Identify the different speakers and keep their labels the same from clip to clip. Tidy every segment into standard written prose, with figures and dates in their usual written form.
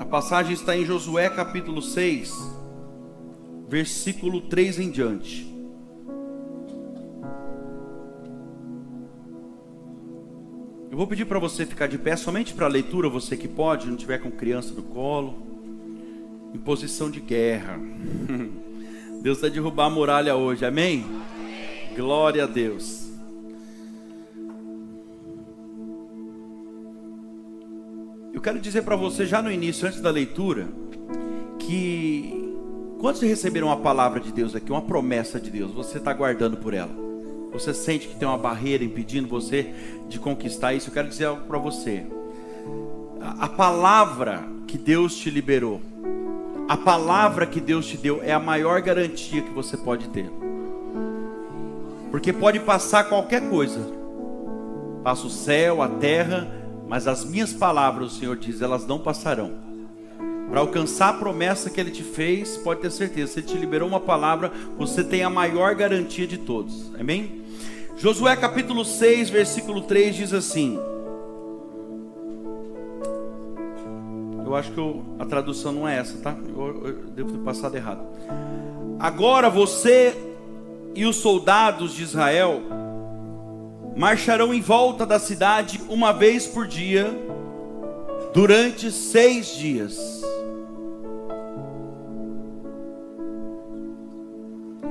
Speaker 1: A passagem está em Josué capítulo 6, versículo 3 em diante. Eu vou pedir para você ficar de pé somente para a leitura, você que pode, não tiver com criança no colo, em posição de guerra. Deus vai derrubar a muralha hoje, amém? Glória a Deus. Eu quero dizer para você já no início, antes da leitura, que quando você receber uma palavra de Deus aqui, uma promessa de Deus, você está guardando por ela. Você sente que tem uma barreira impedindo você de conquistar isso. Eu quero dizer algo para você. A palavra que Deus te liberou, a palavra que Deus te deu é a maior garantia que você pode ter. Porque pode passar qualquer coisa. Passa o céu, a terra, mas as minhas palavras, o Senhor diz, elas não passarão. Para alcançar a promessa que Ele te fez, pode ter certeza, se Ele te liberou uma palavra, você tem a maior garantia de todos. Amém? Josué capítulo 6, versículo 3 diz assim. Eu acho que a tradução não é essa, tá? Eu devo ter passado errado. Agora você e os soldados de Israel marcharão em volta da cidade uma vez por dia, durante 6 dias.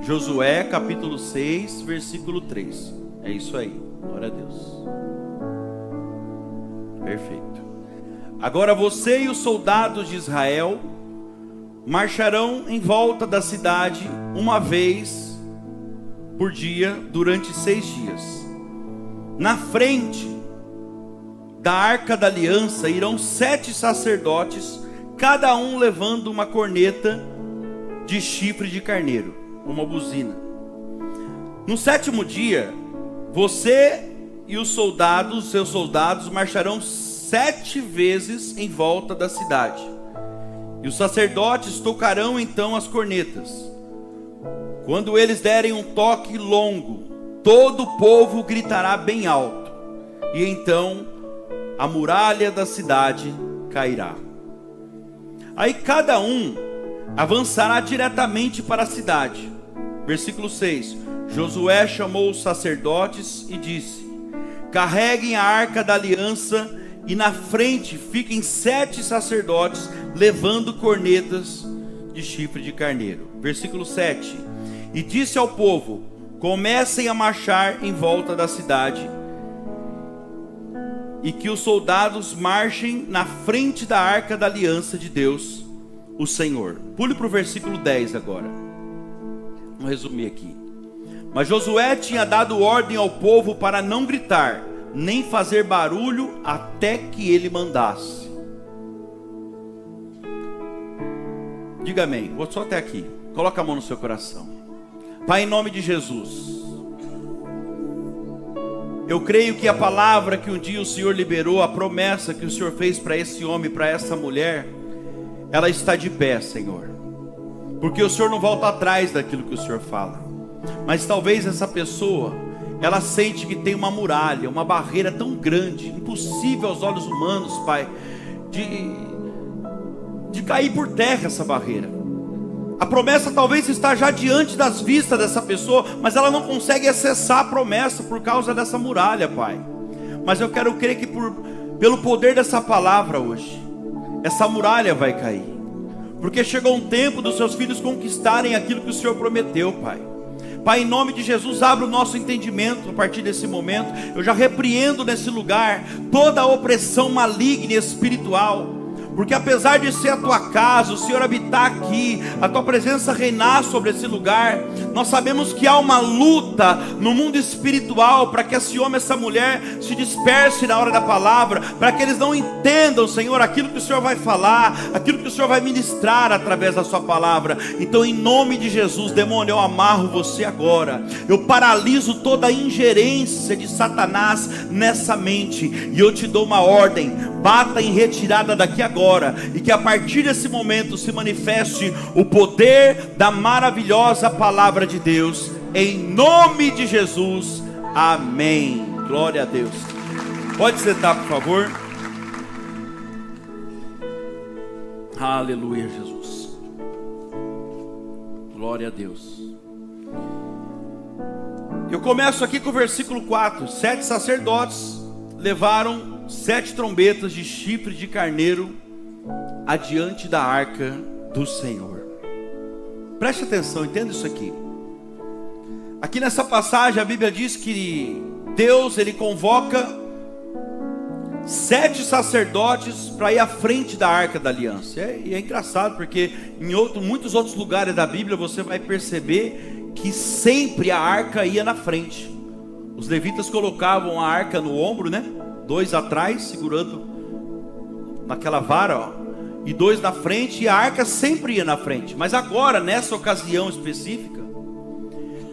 Speaker 1: Josué capítulo 6, versículo 3. É isso aí, glória a Deus. Perfeito. Agora você e os soldados de Israel marcharão em volta da cidade uma vez por dia, durante 6 dias. Na frente da arca da aliança irão 7 sacerdotes, cada um levando uma corneta de chifre de carneiro, uma buzina. No 7º dia, você e os soldados, seus soldados, marcharão 7 vezes em volta da cidade. E os sacerdotes tocarão então as cornetas. Quando eles derem um toque longo, todo o povo gritará bem alto. E então a muralha da cidade cairá. Aí cada um avançará diretamente para a cidade. Versículo 6. Josué chamou os sacerdotes e disse: carreguem a arca da aliança e na frente fiquem 7 sacerdotes levando cornetas de chifre de carneiro. Versículo 7. E disse ao povo: comecem a marchar em volta da cidade, e que os soldados marchem na frente da arca da aliança de Deus, o Senhor. Pule para o versículo 10 agora. Vamos resumir aqui. Mas Josué tinha dado ordem ao povo para não gritar, nem fazer barulho até que ele mandasse. Diga amém. Vou só até aqui. Coloca a mão no seu coração. Pai, em nome de Jesus, eu creio que a palavra que um dia o Senhor liberou, a promessa que o Senhor fez para esse homem, para essa mulher, ela está de pé, Senhor. Porque o Senhor não volta atrás daquilo que o Senhor fala. Mas talvez essa pessoa, ela sente que tem uma muralha, uma barreira tão grande, impossível aos olhos humanos, Pai, de cair por terra essa barreira. A promessa talvez está já diante das vistas dessa pessoa, mas ela não consegue acessar a promessa por causa dessa muralha, Pai. Mas eu quero crer que pelo poder dessa palavra hoje, essa muralha vai cair. Porque chegou um tempo dos seus filhos conquistarem aquilo que o Senhor prometeu, Pai. Pai, em nome de Jesus, abre o nosso entendimento a partir desse momento. Eu já repreendo nesse lugar toda a opressão maligna e espiritual. Porque apesar de ser a tua casa, o Senhor habitar aqui, a tua presença reinar sobre esse lugar, nós sabemos que há uma luta no mundo espiritual para que esse homem, essa mulher se disperse na hora da palavra, para que eles não entendam, Senhor, aquilo que o Senhor vai falar, aquilo que o Senhor vai ministrar através da sua palavra. Então, em nome de Jesus, demônio, eu amarro você agora, eu paraliso toda a ingerência de Satanás nessa mente, e eu te dou uma ordem: bata em retirada daqui agora, e que a partir desse momento se manifeste o poder da maravilhosa palavra de Deus, em nome de Jesus, amém. Glória a Deus. Pode sentar, por favor. Aleluia, Jesus. Glória a Deus. Eu começo aqui com o versículo 4. 7 sacerdotes levaram 7 trombetas de chifre de carneiro adiante da arca do Senhor. Preste atenção, entenda isso aqui. Aqui nessa passagem a Bíblia diz que Deus, ele convoca 7 sacerdotes para ir à frente da arca da aliança. E é engraçado porque em muitos outros lugares da Bíblia você vai perceber que sempre a arca ia na frente. Os levitas colocavam a arca no ombro, né? 2 atrás, segurando naquela vara, ó, e 2 na frente, e a arca sempre ia na frente. Mas agora, nessa ocasião específica,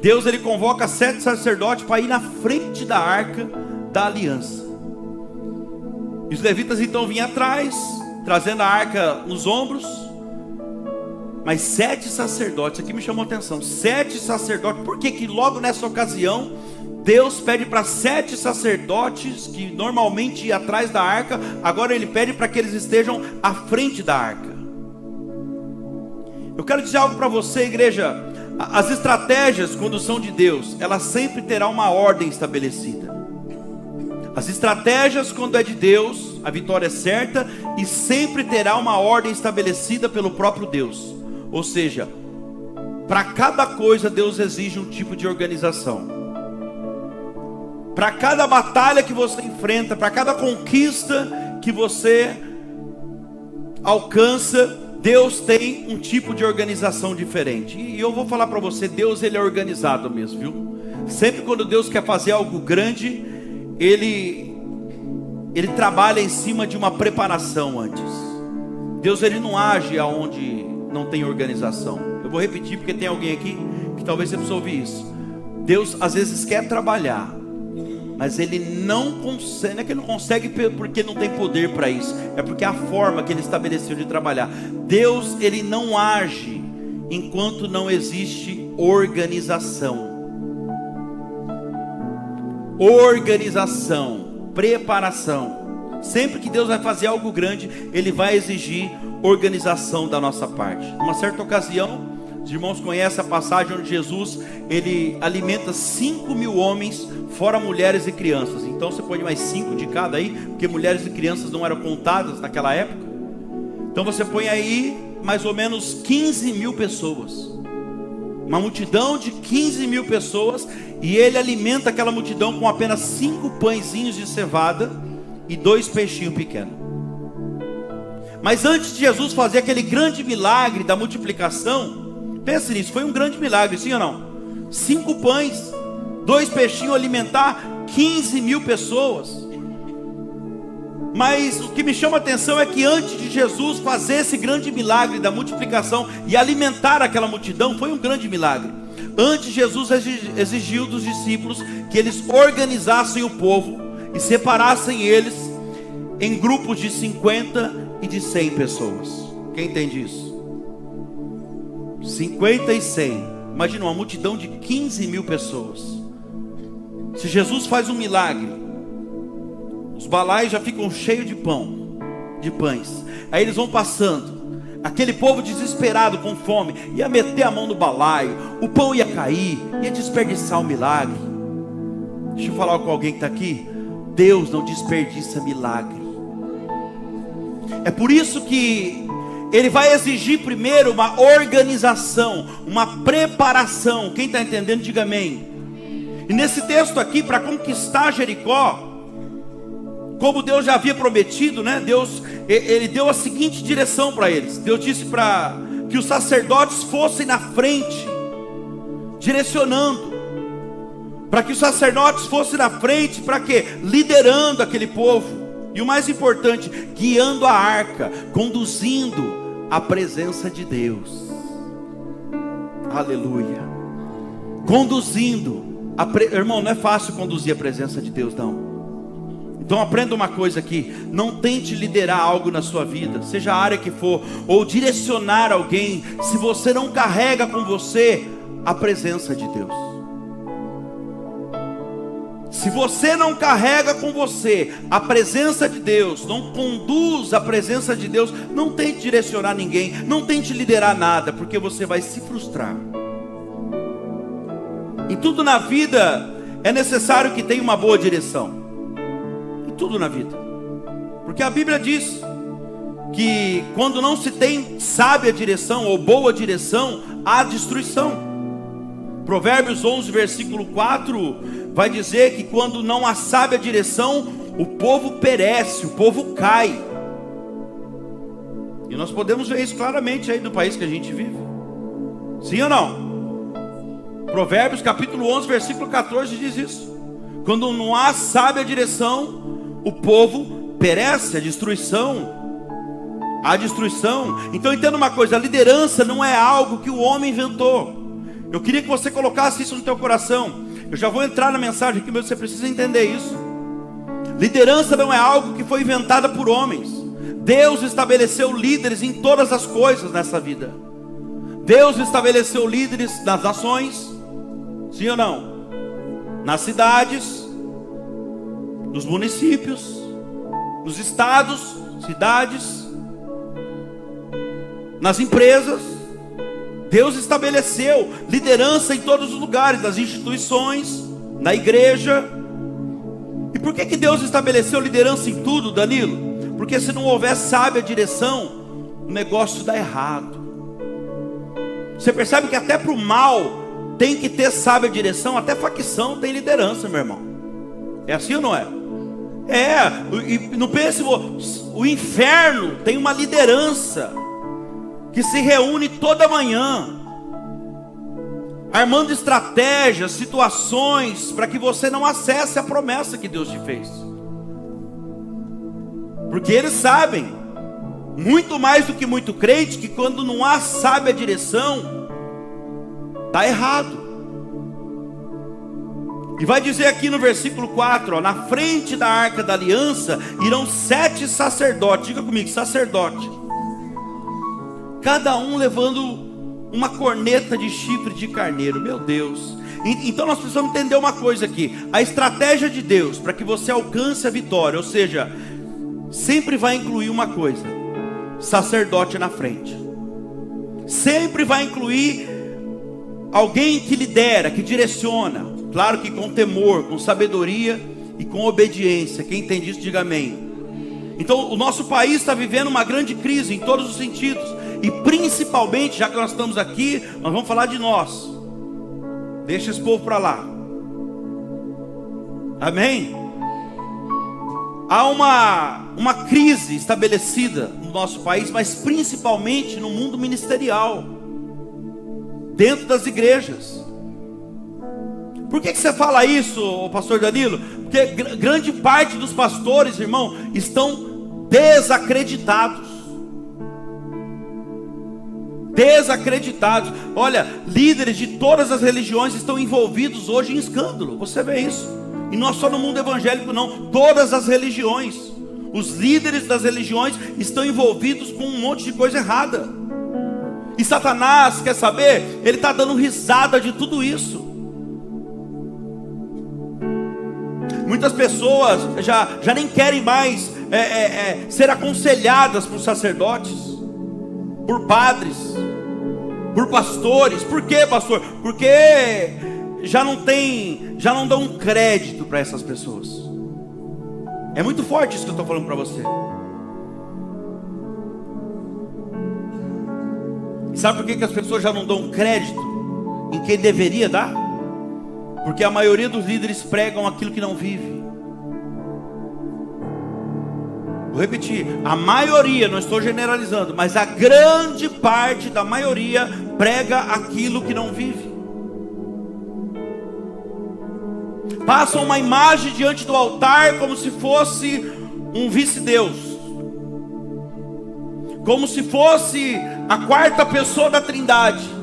Speaker 1: Deus, ele convoca 7 sacerdotes para ir na frente da arca da aliança. E os levitas então vinham atrás, trazendo a arca nos ombros. Mas 7 sacerdotes, aqui me chamou a atenção, 7 sacerdotes. Por que logo nessa ocasião Deus pede para 7 sacerdotes que normalmente iam atrás da arca, agora ele pede para que eles estejam à frente da arca? Eu quero dizer algo para você, igreja. As estratégias, quando são de Deus, elas sempre terão uma ordem estabelecida. As estratégias, quando é de Deus, a vitória é certa e sempre terá uma ordem estabelecida pelo próprio Deus. Ou seja, para cada coisa Deus exige um tipo de organização. Para cada batalha que você enfrenta, para cada conquista que você alcança, Deus tem um tipo de organização diferente. E eu vou falar para você, Deus, ele é organizado mesmo, viu? Sempre quando Deus quer fazer algo grande, Ele trabalha em cima de uma preparação antes. Deus, ele não age aonde não tem organização. Eu vou repetir porque tem alguém aqui que talvez você precise ouvir isso. Deus às vezes quer trabalhar, mas ele não consegue. Não é que ele não consegue porque não tem poder para isso, é porque a forma que ele estabeleceu de trabalhar. Deus, ele não age enquanto não existe organização. Organização, preparação. Sempre que Deus vai fazer algo grande, ele vai exigir organização da nossa parte. Numa certa ocasião, os irmãos conhecem a passagem onde Jesus, ele alimenta 5.000 homens, fora mulheres e crianças. Então você põe mais 5 de cada aí, porque mulheres e crianças não eram contadas naquela época. Então você põe aí mais ou menos 15.000 pessoas. Uma multidão de 15.000 pessoas, e ele alimenta aquela multidão com apenas 5 pãezinhos de cevada e 2 peixinhos pequenos. Mas antes de Jesus fazer aquele grande milagre da multiplicação, pense nisso, foi um grande milagre, sim ou não? 5 pães, 2 peixinhos, alimentar 15.000 pessoas. Mas o que me chama a atenção é que antes de Jesus fazer esse grande milagre da multiplicação e alimentar aquela multidão, foi um grande milagre. Antes, Jesus exigiu dos discípulos que eles organizassem o povo e separassem eles em grupos de 50 e de 100 pessoas. Quem entende isso? 50 e 100. Imagina uma multidão de 15.000 pessoas. Se Jesus faz um milagre, os balaios já ficam cheios de pães. Aí eles vão passando. Aquele povo desesperado, com fome, ia meter a mão no balaio, o pão ia cair, ia desperdiçar o milagre. Deixa eu falar com alguém que está aqui. Deus não desperdiça milagre. É por isso que ele vai exigir primeiro uma organização, uma preparação. Quem está entendendo, diga amém. E nesse texto aqui, para conquistar Jericó, como Deus já havia prometido, né? Deus, ele deu a seguinte direção para eles. Deus disse para que os sacerdotes fossem na frente, direcionando. Para que os sacerdotes fossem na frente, para quê? Liderando aquele povo. E o mais importante, guiando a arca, conduzindo a presença de Deus. Aleluia. Conduzindo. Irmão, não é fácil conduzir a presença de Deus, não. Então aprenda uma coisa aqui: não tente liderar algo na sua vida, seja a área que for, ou direcionar alguém, se você não carrega com você a presença de Deus. Se você não carrega com você a presença de Deus, não conduz a presença de Deus, não tente direcionar ninguém, não tente liderar nada, porque você vai se frustrar. Em tudo na vida é necessário que tenha uma boa direção. Em tudo na vida. Porque a Bíblia diz que quando não se tem sábia direção ou boa direção, há destruição. Provérbios 11, versículo 4, vai dizer que quando não há sábia direção, o povo perece, o povo cai. E nós podemos ver isso claramente aí no país que a gente vive. Sim ou não? Provérbios capítulo 11, versículo 14 diz isso. Quando não há sábia direção, o povo perece, a destruição. A destruição. Então entenda uma coisa, a liderança não é algo que o homem inventou. Eu queria que você colocasse isso no teu coração. Eu já vou entrar na mensagem aqui, mas você precisa entender isso. Liderança não é algo que foi inventada por homens. Deus estabeleceu líderes em todas as coisas nessa vida. Deus estabeleceu líderes nas nações, sim ou não? Nas cidades, nos municípios, nos estados, cidades, nas empresas. Deus estabeleceu liderança em todos os lugares, nas instituições, na igreja. E por que Deus estabeleceu liderança em tudo, Danilo? Porque se não houver sábia direção, o negócio dá errado. Você percebe que até para o mal tem que ter sábia direção, até facção tem liderança, meu irmão. É assim ou não é? É, e não pense, o inferno tem uma liderança que se reúne toda manhã, armando estratégias, situações, para que você não acesse a promessa que Deus te fez. Porque eles sabem, muito mais do que muito crente, que quando não há sábia direção, está errado. E vai dizer aqui no versículo 4, ó, na frente da arca da aliança irão 7 sacerdotes, diga comigo, sacerdote, cada um levando uma corneta de chifre de carneiro. Meu Deus. Então nós precisamos entender uma coisa aqui. A estratégia de Deus para que você alcance a vitória, ou seja, sempre vai incluir uma coisa: sacerdote na frente. Sempre vai incluir alguém que lidera, que direciona. Claro que com temor, com sabedoria e com obediência. Quem entende isso, diga amém. Então o nosso país está vivendo uma grande crise em todos os sentidos. E principalmente, já que nós estamos aqui, nós vamos falar de nós. Deixa esse povo para lá. Amém? Há uma crise estabelecida no nosso país, mas principalmente no mundo ministerial, dentro das igrejas. Por que você fala isso, pastor Danilo? Porque grande parte dos pastores, irmão, estão desacreditados. Desacreditados. Olha, líderes de todas as religiões estão envolvidos hoje em escândalo. Você vê isso. E não só no mundo evangélico não, todas as religiões. Os líderes das religiões estão envolvidos com um monte de coisa errada. E Satanás, quer saber? Ele está dando risada de tudo isso. Muitas pessoas já nem querem mais ser aconselhadas por sacerdotes, por padres, por pastores. Por quê, pastor? Porque já não dão crédito para essas pessoas. É muito forte isso que eu estou falando para você. Sabe por que as pessoas já não dão crédito em quem deveria dar? Porque a maioria dos líderes pregam aquilo que não vive. Vou repetir, a maioria, não estou generalizando, mas a grande parte da maioria prega aquilo que não vive. Passam uma imagem diante do altar como se fosse um vice-deus, como se fosse a quarta pessoa da Trindade.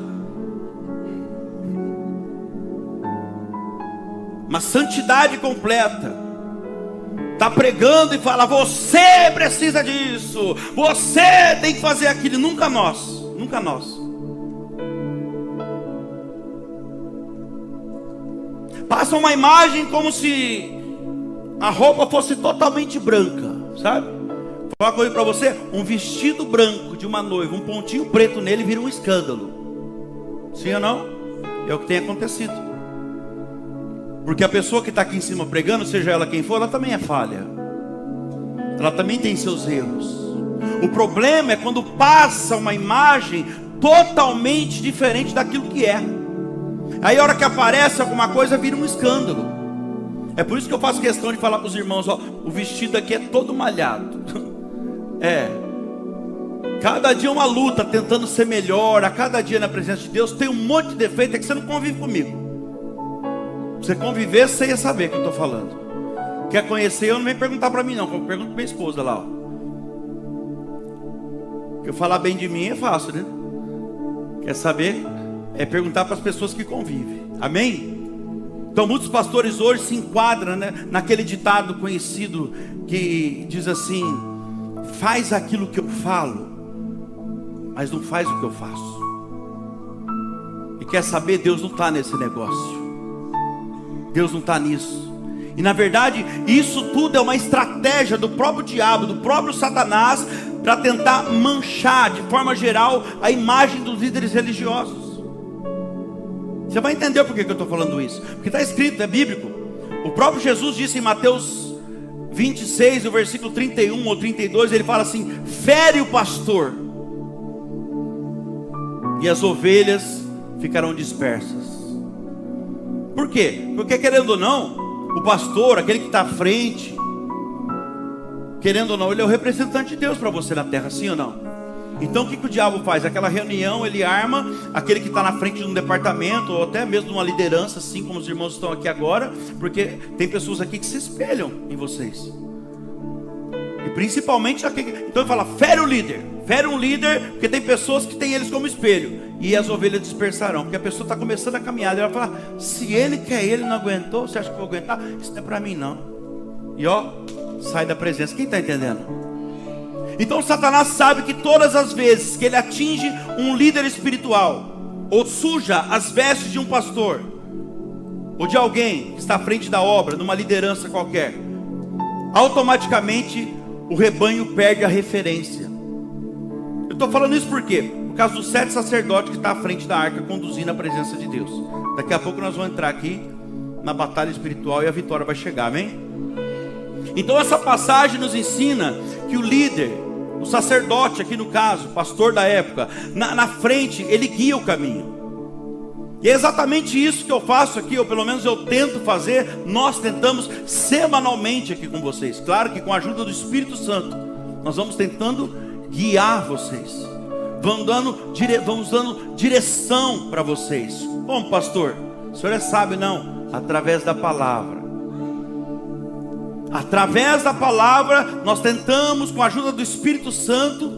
Speaker 1: Uma santidade completa. Está pregando e fala: você precisa disso, você tem que fazer aquilo. Nunca nós, nunca nós. Passa uma imagem como se a roupa fosse totalmente branca, sabe? Vou falar uma coisa para você: um vestido branco de uma noiva, um pontinho preto nele vira um escândalo. Sim ou não? É o que tem acontecido. Porque a pessoa que está aqui em cima pregando, seja ela quem for, ela também é falha. Ela também tem seus erros. O problema é quando passa uma imagem totalmente diferente daquilo que é. Aí a hora que aparece alguma coisa vira um escândalo. É por isso que eu faço questão de falar para os irmãos: ó, o vestido aqui é todo malhado. Cada dia uma luta tentando ser melhor. A cada dia na presença de Deus tem um monte de defeito. É que você não convive comigo. Se você conviver, você ia saber o que eu estou falando. Quer conhecer, eu não vem perguntar para mim não. Eu pergunto para minha esposa lá, ó. Porque falar bem de mim é fácil, né? Quer saber? É perguntar para as pessoas que convivem. Amém? Então muitos pastores hoje se enquadram, né, naquele ditado conhecido que diz assim: faz aquilo que eu falo, mas não faz o que eu faço. E quer saber? Deus não está nesse negócio. Deus não está nisso. E na verdade isso tudo é uma estratégia do próprio diabo, do próprio Satanás, para tentar manchar de forma geral a imagem dos líderes religiosos. Você vai entender por que eu estou falando isso. Porque está escrito, é bíblico. O próprio Jesus disse em Mateus 26, no versículo 31 ou 32, ele fala assim: fere o pastor, e as ovelhas ficarão dispersas. Por quê? Porque querendo ou não, o pastor, aquele que está à frente, querendo ou não, ele é o representante de Deus para você na terra, sim ou não? Então o que o diabo faz? Aquela reunião, ele arma aquele que está na frente de um departamento, ou até mesmo de uma liderança, assim como os irmãos estão aqui agora, porque tem pessoas aqui que se espelham em vocês. E principalmente aqui, então ele fala: fere o líder, fere um líder, porque tem pessoas que têm eles como espelho, e as ovelhas dispersarão, porque a pessoa está começando a caminhada, ela fala: se ele quer, ele não aguentou, você acha que eu vou aguentar? Isso não é para mim não. E ó, sai da presença. Quem está entendendo? Então Satanás sabe que todas as vezes que ele atinge um líder espiritual, ou suja as vestes de um pastor, ou de alguém que está à frente da obra, numa liderança qualquer, automaticamente o rebanho perde a referência. Eu estou falando isso por quê? Por causa dos 7 sacerdotes que estão à frente da arca, conduzindo a presença de Deus. Daqui a pouco nós vamos entrar aqui na batalha espiritual e a vitória vai chegar, amém? Então essa passagem nos ensina que o líder, o sacerdote aqui no caso, pastor da época, na frente, ele guia o caminho. E é exatamente isso que eu faço aqui, ou pelo menos eu tento fazer. Nós tentamos semanalmente aqui com vocês. Claro que com a ajuda do Espírito Santo, nós vamos tentando guiar vocês. Vamos dando direção para vocês. Como, pastor? O senhor é sábio? Não, através da palavra. Através da palavra, nós tentamos, com a ajuda do Espírito Santo,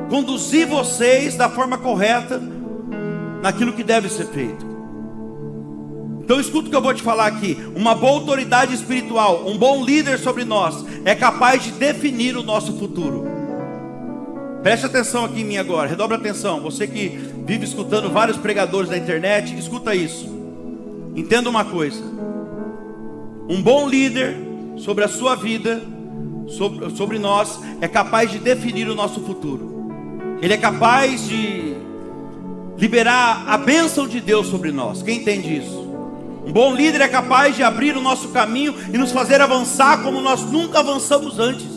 Speaker 1: conduzir vocês da forma correta, naquilo que deve ser feito. Então escuta o que eu vou te falar aqui. Uma boa autoridade espiritual, um bom líder sobre nós, é capaz de definir o nosso futuro. Preste atenção aqui em mim agora, redobre a atenção. Você que vive escutando vários pregadores na internet, escuta isso. Entenda uma coisa: um bom líder sobre a sua vida, sobre nós, é capaz de definir o nosso futuro. Ele é capaz de liberar a bênção de Deus sobre nós. Quem entende isso? Um bom líder é capaz de abrir o nosso caminho e nos fazer avançar como nós nunca avançamos antes.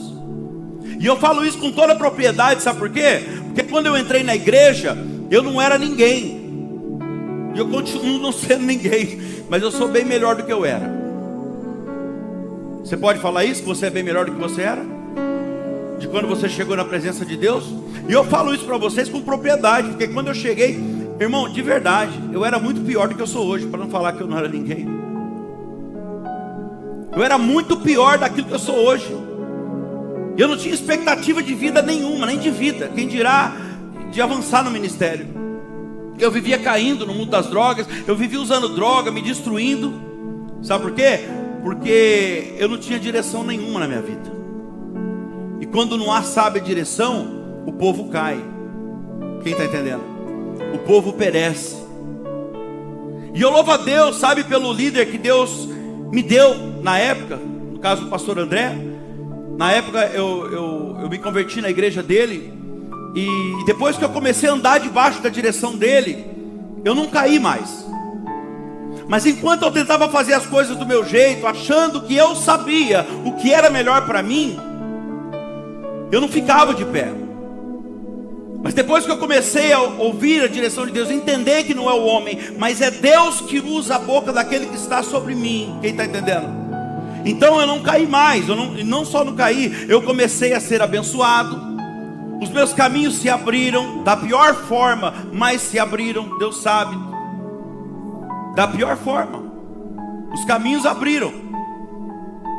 Speaker 1: E eu falo isso com toda a propriedade, sabe por quê? Porque quando eu entrei na igreja, eu não era ninguém. E eu continuo não sendo ninguém, mas eu sou bem melhor do que eu era. Você pode falar isso? Que você é bem melhor do que você era? De quando você chegou na presença de Deus? E eu falo isso para vocês com propriedade, porque quando eu cheguei, irmão, de verdade, eu era muito pior do que eu sou hoje, para não falar que eu não era ninguém. Eu era muito pior daquilo que eu sou hoje. Eu não tinha expectativa de vida nenhuma, nem de vida, quem dirá de avançar no ministério. Eu vivia caindo no mundo das drogas, eu vivia usando droga, me destruindo. Sabe por quê? Porque eu não tinha direção nenhuma na minha vida. E quando não há sábia direção, o povo cai. Quem está entendendo? O povo perece. E eu louvo a Deus, sabe, pelo líder que Deus me deu na época, no caso do pastor André. Na época eu me converti na igreja dele, e depois que eu comecei a andar debaixo da direção dele, eu não caí mais. Mas enquanto eu tentava fazer as coisas do meu jeito, achando que eu sabia o que era melhor para mim, eu não ficava de pé. Mas depois que eu comecei a ouvir a direção de Deus, entender que não é o homem, mas é Deus que usa a boca daquele que está sobre mim. Quem está entendendo? Então eu não caí mais, não só não caí, eu comecei a ser abençoado. Os meus caminhos se abriram, da pior forma, mas se abriram, Deus sabe. Da pior forma, os caminhos abriram.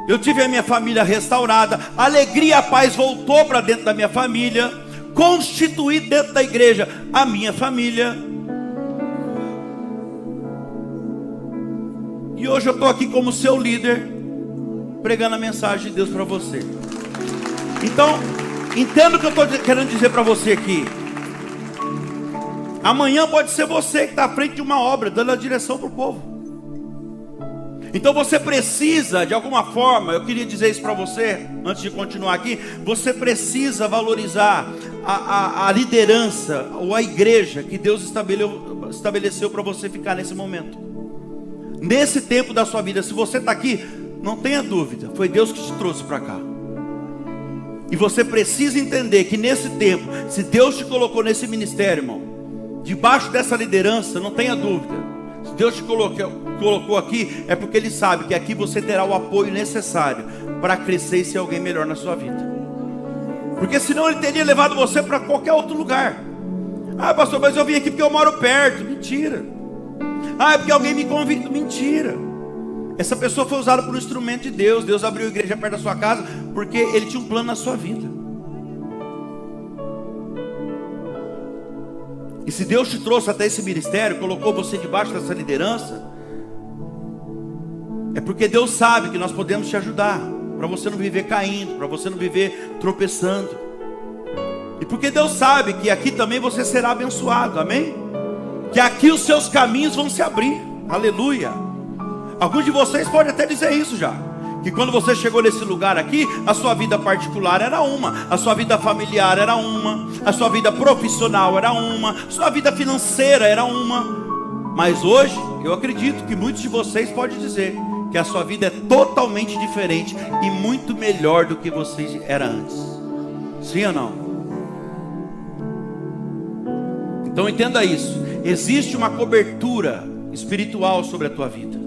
Speaker 1: Eu tive a minha família restaurada, a alegria e a paz voltou para dentro da minha família, constituí dentro da igreja a minha família. E hoje eu estou aqui como seu líder, pregando a mensagem de Deus para você. Então, entenda o que eu estou querendo dizer para você aqui. Amanhã pode ser você que está à frente de uma obra, dando a direção para o povo. Então você precisa, de alguma forma, eu queria dizer isso para você, antes de continuar aqui, você precisa valorizar a liderança, ou a igreja que Deus estabeleceu para você ficar nesse momento. Nesse tempo da sua vida, se você está aqui, não tenha dúvida, foi Deus que te trouxe para cá. E você precisa entender que nesse tempo, se Deus te colocou nesse ministério, irmão, debaixo dessa liderança, não tenha dúvida, se Deus te colocou aqui, é porque Ele sabe que aqui você terá o apoio necessário para crescer e ser alguém melhor na sua vida. Porque senão Ele teria levado você para qualquer outro lugar. Ah, pastor, mas eu vim aqui porque eu moro perto. Mentira. Ah, é porque alguém me convidou. Mentira. Essa pessoa foi usada por um instrumento de Deus. Deus abriu a igreja perto da sua casa porque Ele tinha um plano na sua vida. E se Deus te trouxe até esse ministério, colocou você debaixo dessa liderança, é porque Deus sabe que nós podemos te ajudar, para você não viver caindo, para você não viver tropeçando. E porque Deus sabe que aqui também você será abençoado, amém? Que aqui os seus caminhos vão se abrir, aleluia. Alguns de vocês podem até dizer isso já, que quando você chegou nesse lugar aqui, a sua vida particular era uma, a sua vida familiar era uma, a sua vida profissional era uma, a sua vida financeira era uma. Mas hoje, eu acredito que muitos de vocês podem dizer que a sua vida é totalmente diferente e muito melhor do que você era antes. Sim ou não? Então entenda isso. Existe uma cobertura espiritual sobre a tua vida.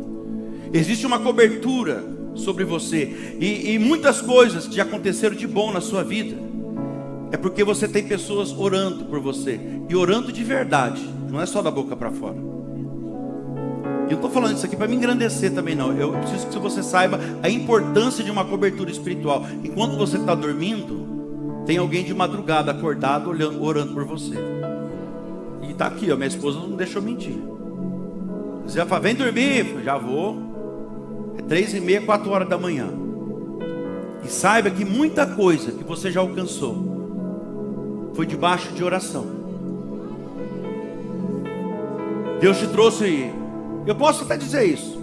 Speaker 1: Existe uma cobertura sobre você. E muitas coisas que já aconteceram de bom na sua vida é porque você tem pessoas orando por você. E orando de verdade. Não é só da boca para fora. Eu não estou falando isso aqui para me engrandecer também não. Eu preciso que você saiba a importância de uma cobertura espiritual. Enquanto você está dormindo, tem alguém de madrugada acordado orando por você. E está aqui, ó, minha esposa não deixou mentir. Você já fala, vem dormir. Já vou. É 3h30, 4 horas da manhã. E saiba que muita coisa que você já alcançou foi debaixo de oração. Deus te trouxe aí. Eu posso até dizer isso,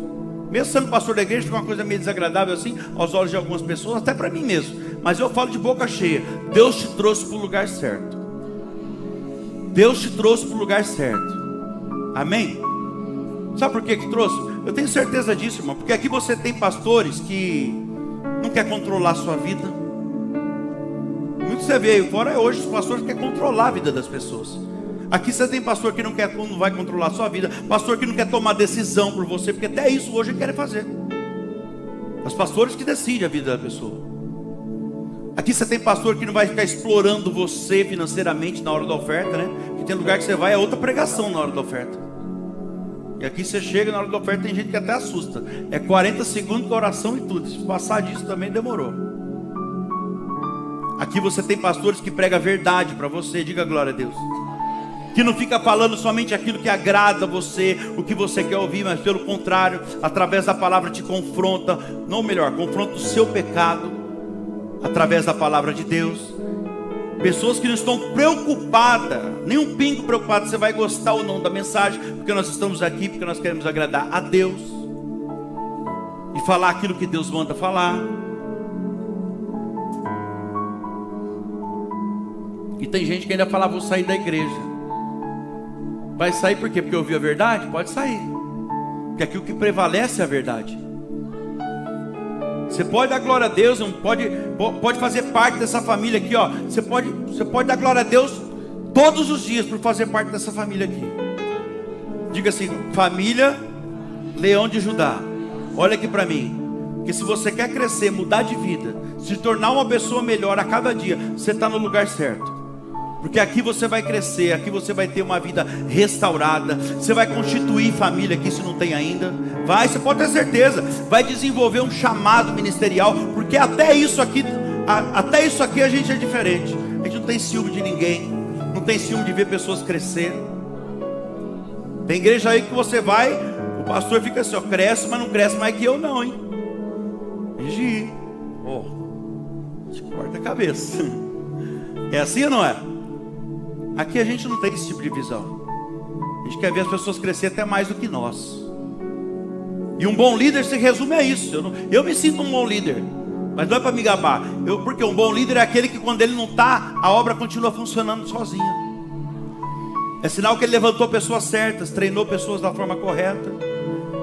Speaker 1: mesmo sendo pastor da igreja, foi uma coisa meio desagradável assim, aos olhos de algumas pessoas, até para mim mesmo. Mas eu falo de boca cheia. Deus te trouxe para o lugar certo. Deus te trouxe para o lugar certo. Amém? Sabe por que trouxe? Eu tenho certeza disso, irmão. Porque aqui você tem pastores que não quer controlar a sua vida. Muito você vê aí fora hoje, os pastores querem controlar a vida das pessoas. Aqui você tem pastor que não vai controlar a sua vida. Pastor que não quer tomar decisão por você. Porque até isso hoje ele quer fazer. Os pastores que decidem a vida da pessoa. Aqui você tem pastor que não vai ficar explorando você financeiramente na hora da oferta, né? Porque tem lugar que você vai, é outra pregação na hora da oferta. E aqui você chega na hora da oferta, tem gente que até assusta. É 40 segundos de oração e tudo. Se passar disso também demorou. Aqui você tem pastores que pregam a verdade para você. Diga glória a Deus. Que não fica falando somente aquilo que agrada você, o que você quer ouvir, mas pelo contrário, através da palavra te confronta. Não, melhor, confronta o seu pecado através da palavra de Deus. Pessoas que não estão preocupadas, nem um pingo preocupado se vai gostar ou não da mensagem, porque nós estamos aqui, porque nós queremos agradar a Deus e falar aquilo que Deus manda falar. E tem gente que ainda fala: vou sair da igreja. Vai sair por quê? Porque ouviu a verdade? Pode sair, porque aqui o que prevalece é a verdade. Você pode dar glória a Deus, pode fazer parte dessa família aqui, ó. Você pode dar glória a Deus todos os dias por fazer parte dessa família aqui. Diga assim: família Leão de Judá. Olha aqui para mim, que se você quer crescer, mudar de vida, se tornar uma pessoa melhor a cada dia, você está no lugar certo. Porque aqui você vai crescer, aqui você vai ter uma vida restaurada, você vai constituir família aqui se não tem ainda. Você pode ter certeza, vai desenvolver um chamado ministerial, porque até isso aqui a gente é diferente. A gente não tem ciúme de ninguém, não tem ciúme de ver pessoas crescer. Tem igreja aí que você vai, o pastor fica assim, ó, cresce, mas não cresce mais que eu não, hein? Vigie, te corta a cabeça. É assim ou não é? Aqui a gente não tem esse tipo de visão. A gente quer ver as pessoas crescer até mais do que nós. E um bom líder se resume a isso. Eu me sinto um bom líder, mas não é para me gabar. Porque um bom líder é aquele que quando ele não está, a obra continua funcionando sozinha. É sinal que ele levantou pessoas certas, treinou pessoas da forma correta.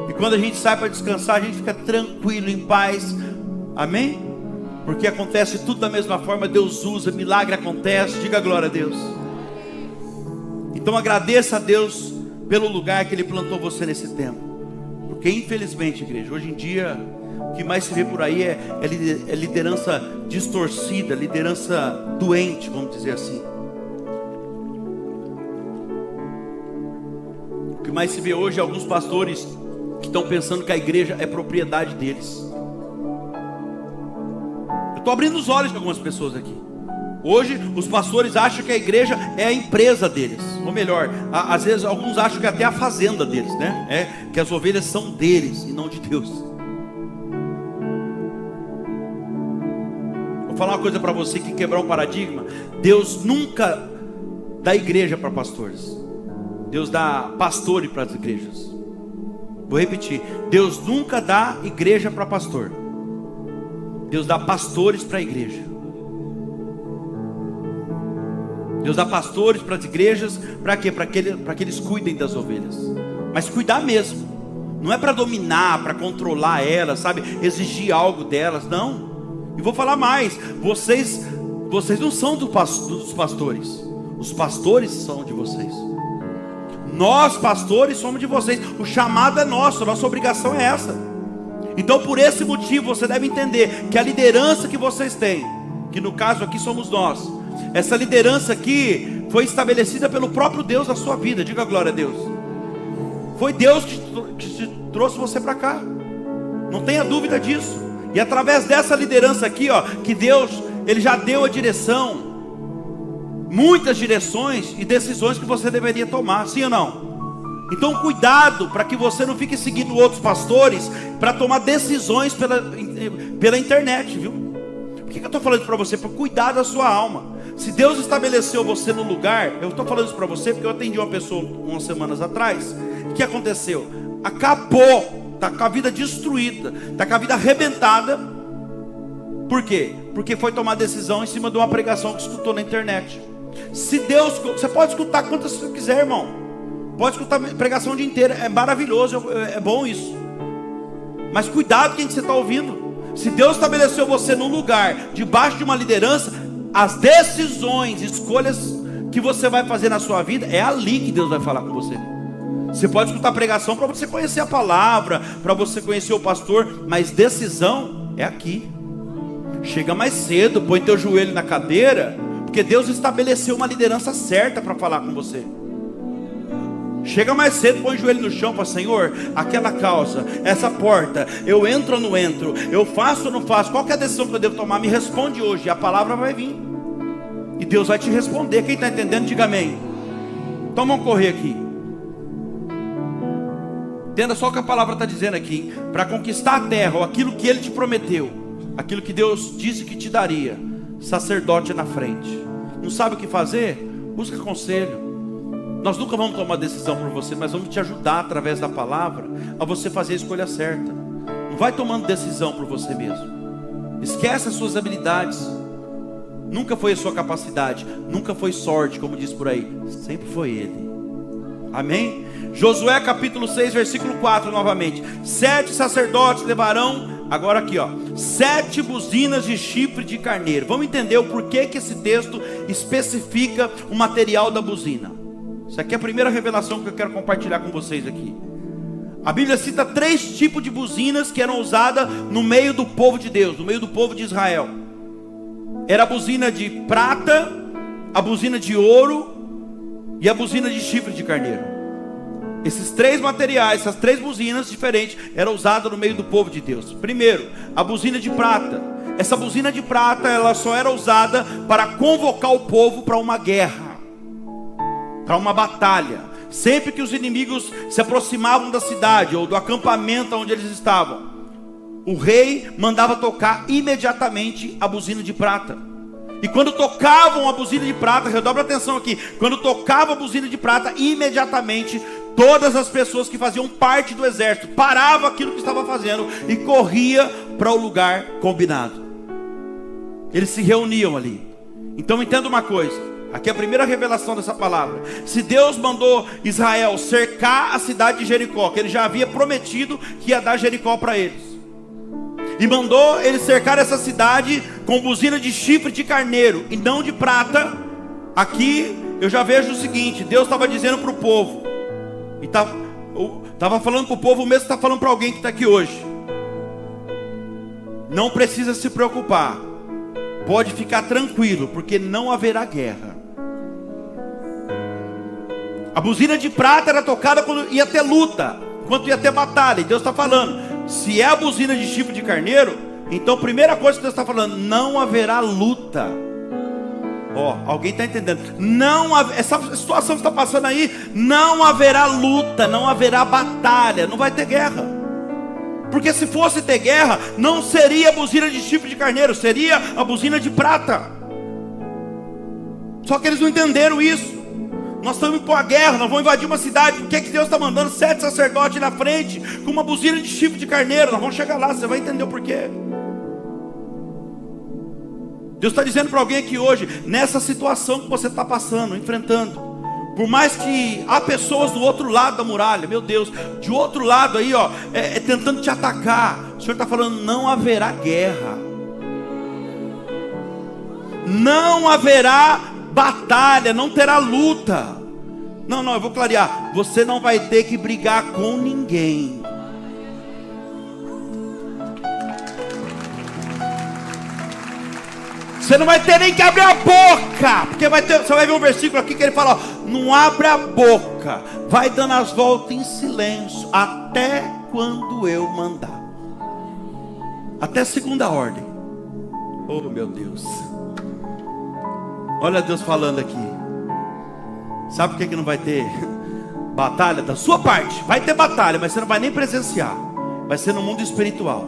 Speaker 1: E quando a gente sai para descansar, a gente fica tranquilo, em paz. Amém? Porque acontece tudo da mesma forma. Deus usa, milagre acontece. Diga glória a Deus. Então agradeça a Deus pelo lugar que Ele plantou você nesse tempo. Porque infelizmente, igreja, hoje em dia o que mais se vê por aí é liderança distorcida, liderança doente, vamos dizer assim. O que mais se vê hoje é alguns pastores que estão pensando que a igreja é propriedade deles. Eu estou abrindo os olhos de algumas pessoas aqui. Hoje os pastores acham que a igreja é a empresa deles. Ou melhor, às vezes alguns acham que até a fazenda deles, né? Que as ovelhas são deles e não de Deus. Vou falar uma coisa para você que quebrar um paradigma. Deus nunca dá igreja para pastores. Deus dá pastores para as igrejas. Vou repetir: Deus nunca dá igreja para pastor. Deus dá pastores para a igreja. Deus dá pastores para as igrejas, para quê? Para que eles cuidem das ovelhas. Mas cuidar mesmo. Não é para dominar, para controlar elas, sabe? Exigir algo delas, não. E vou falar mais. Vocês não são dos pastores. Os pastores são de vocês. Nós pastores somos de vocês. O chamado é nosso, a nossa obrigação é essa. Então por esse motivo você deve entender que a liderança que vocês têm, que no caso aqui somos nós, essa liderança aqui foi estabelecida pelo próprio Deus na sua vida. Diga glória a Deus. Foi Deus que trouxe você para cá. Não tenha dúvida disso. E através dessa liderança aqui, ó, que Deus, Ele já deu a direção, muitas direções e decisões que você deveria tomar, sim ou não? Então cuidado para que você não fique seguindo outros pastores para tomar decisões pela internet, viu? Por que eu estou falando isso para você? Para cuidar da sua alma. Se Deus estabeleceu você no lugar, eu estou falando isso para você porque eu atendi uma pessoa umas semanas atrás. O que aconteceu? Acabou, está com a vida destruída, está com a vida arrebentada. Por quê? Porque foi tomar decisão em cima de uma pregação que escutou na internet. Se Deus, você pode escutar quantas você quiser, irmão. Pode escutar pregação o dia inteiro, é maravilhoso, é bom isso. Mas cuidado com quem você está ouvindo. Se Deus estabeleceu você num lugar, debaixo de uma liderança, as decisões, escolhas que você vai fazer na sua vida, é ali que Deus vai falar com você. Você pode escutar pregação para você conhecer a palavra, para você conhecer o pastor, mas decisão é aqui. Chega mais cedo, põe teu joelho na cadeira, porque Deus estabeleceu uma liderança certa para falar com você. Chega mais cedo, põe o joelho no chão, fala: Senhor, aquela causa, essa porta, eu entro ou não entro, eu faço ou não faço, qual que é a decisão que eu devo tomar? Me responde hoje, e a palavra vai vir, e Deus vai te responder. Quem está entendendo, diga amém. Então vamos correr aqui. Entenda só o que a palavra está dizendo aqui. Para conquistar a terra, ou aquilo que Ele te prometeu, aquilo que Deus disse que te daria, sacerdote na frente. Não sabe o que fazer? Busca conselho. Nós nunca vamos tomar decisão por você, mas vamos te ajudar através da palavra a você fazer a escolha certa. Não vai tomando decisão por você mesmo. Esquece as suas habilidades. Nunca foi a sua capacidade, nunca foi sorte, como diz por aí. Sempre foi Ele. Amém? Josué capítulo 6, versículo 4 novamente. 7 sacerdotes levarão, agora aqui ó, 7 buzinas de chifre de carneiro. Vamos entender o porquê que esse texto especifica o material da buzina. Isso aqui é a primeira revelação que eu quero compartilhar com vocês aqui. A Bíblia cita 3 tipos de buzinas que eram usadas no meio do povo de Deus, no meio do povo de Israel. Era a buzina de prata, a buzina de ouro e a buzina de chifre de carneiro. Esses 3 materiais, essas 3 buzinas diferentes eram usadas no meio do povo de Deus. Primeiro, a buzina de prata. Essa buzina de prata, ela só era usada para convocar o povo para uma guerra, para uma batalha. Sempre que os inimigos se aproximavam da cidade ou do acampamento onde eles estavam, o rei mandava tocar imediatamente a buzina de prata. E quando tocavam a buzina de prata, redobra atenção aqui, quando tocava a buzina de prata, imediatamente todas as pessoas que faziam parte do exército paravam aquilo que estava fazendo e corria para o lugar combinado. Eles se reuniam ali. Então entenda uma coisa, aqui é a primeira revelação dessa palavra. Se Deus mandou Israel cercar a cidade de Jericó, que Ele já havia prometido que ia dar Jericó para eles, e mandou eles cercar essa cidade com buzina de chifre de carneiro e não de prata, aqui eu já vejo o seguinte: Deus estava dizendo para o povo, e estava falando para o povo, o mesmo está falando para alguém que está aqui hoje: não precisa se preocupar, pode ficar tranquilo, porque não haverá guerra. A buzina de prata era tocada quando ia ter luta, quando ia ter batalha. E Deus está falando, se é a buzina de chifre de carneiro, então a primeira coisa que Deus está falando, não haverá luta. Ó, alguém está entendendo? Essa situação que está passando aí, não haverá luta, não haverá batalha, não vai ter guerra. Porque se fosse ter guerra, não seria a buzina de chifre de carneiro, seria a buzina de prata. Só que eles não entenderam isso. Nós estamos indo para uma guerra, nós vamos invadir uma cidade. Por que Deus está mandando 7 sacerdotes na frente com uma buzina de chifre de carneiro? Nós vamos chegar lá, você vai entender o porquê. Deus está dizendo para alguém aqui hoje, nessa situação que você está passando, enfrentando, por mais que há pessoas do outro lado da muralha, meu Deus, de outro lado aí, ó, tentando te atacar, o Senhor está falando, não haverá guerra, não haverá batalha, não terá luta. Não, eu vou clarear, você não vai ter que brigar com ninguém. Você não vai ter nem que abrir a boca, porque você vai ver um versículo aqui que ele fala, ó, não abre a boca, vai dando as voltas em silêncio, até quando eu mandar. Até segunda ordem. Oh meu Deus. Olha Deus falando aqui. Sabe por que não vai ter batalha da sua parte? Vai ter batalha, mas você não vai nem presenciar. Vai ser no mundo espiritual.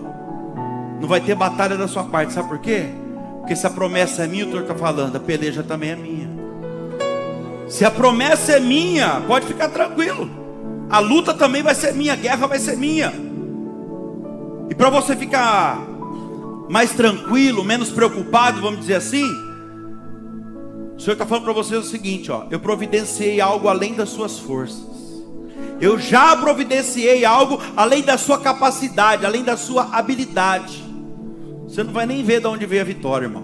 Speaker 1: Não vai ter batalha da sua parte, sabe por quê? Porque se a promessa é minha, o Senhor está falando, a peleja também é minha. Se a promessa é minha, pode ficar tranquilo, a luta também vai ser minha, a guerra vai ser minha. E para você ficar mais tranquilo, menos preocupado, vamos dizer assim, o Senhor está falando para vocês o seguinte, ó, eu providenciei algo além das suas forças. Eu já providenciei algo além da sua capacidade, além da sua habilidade. Você não vai nem ver de onde veio a vitória, irmão.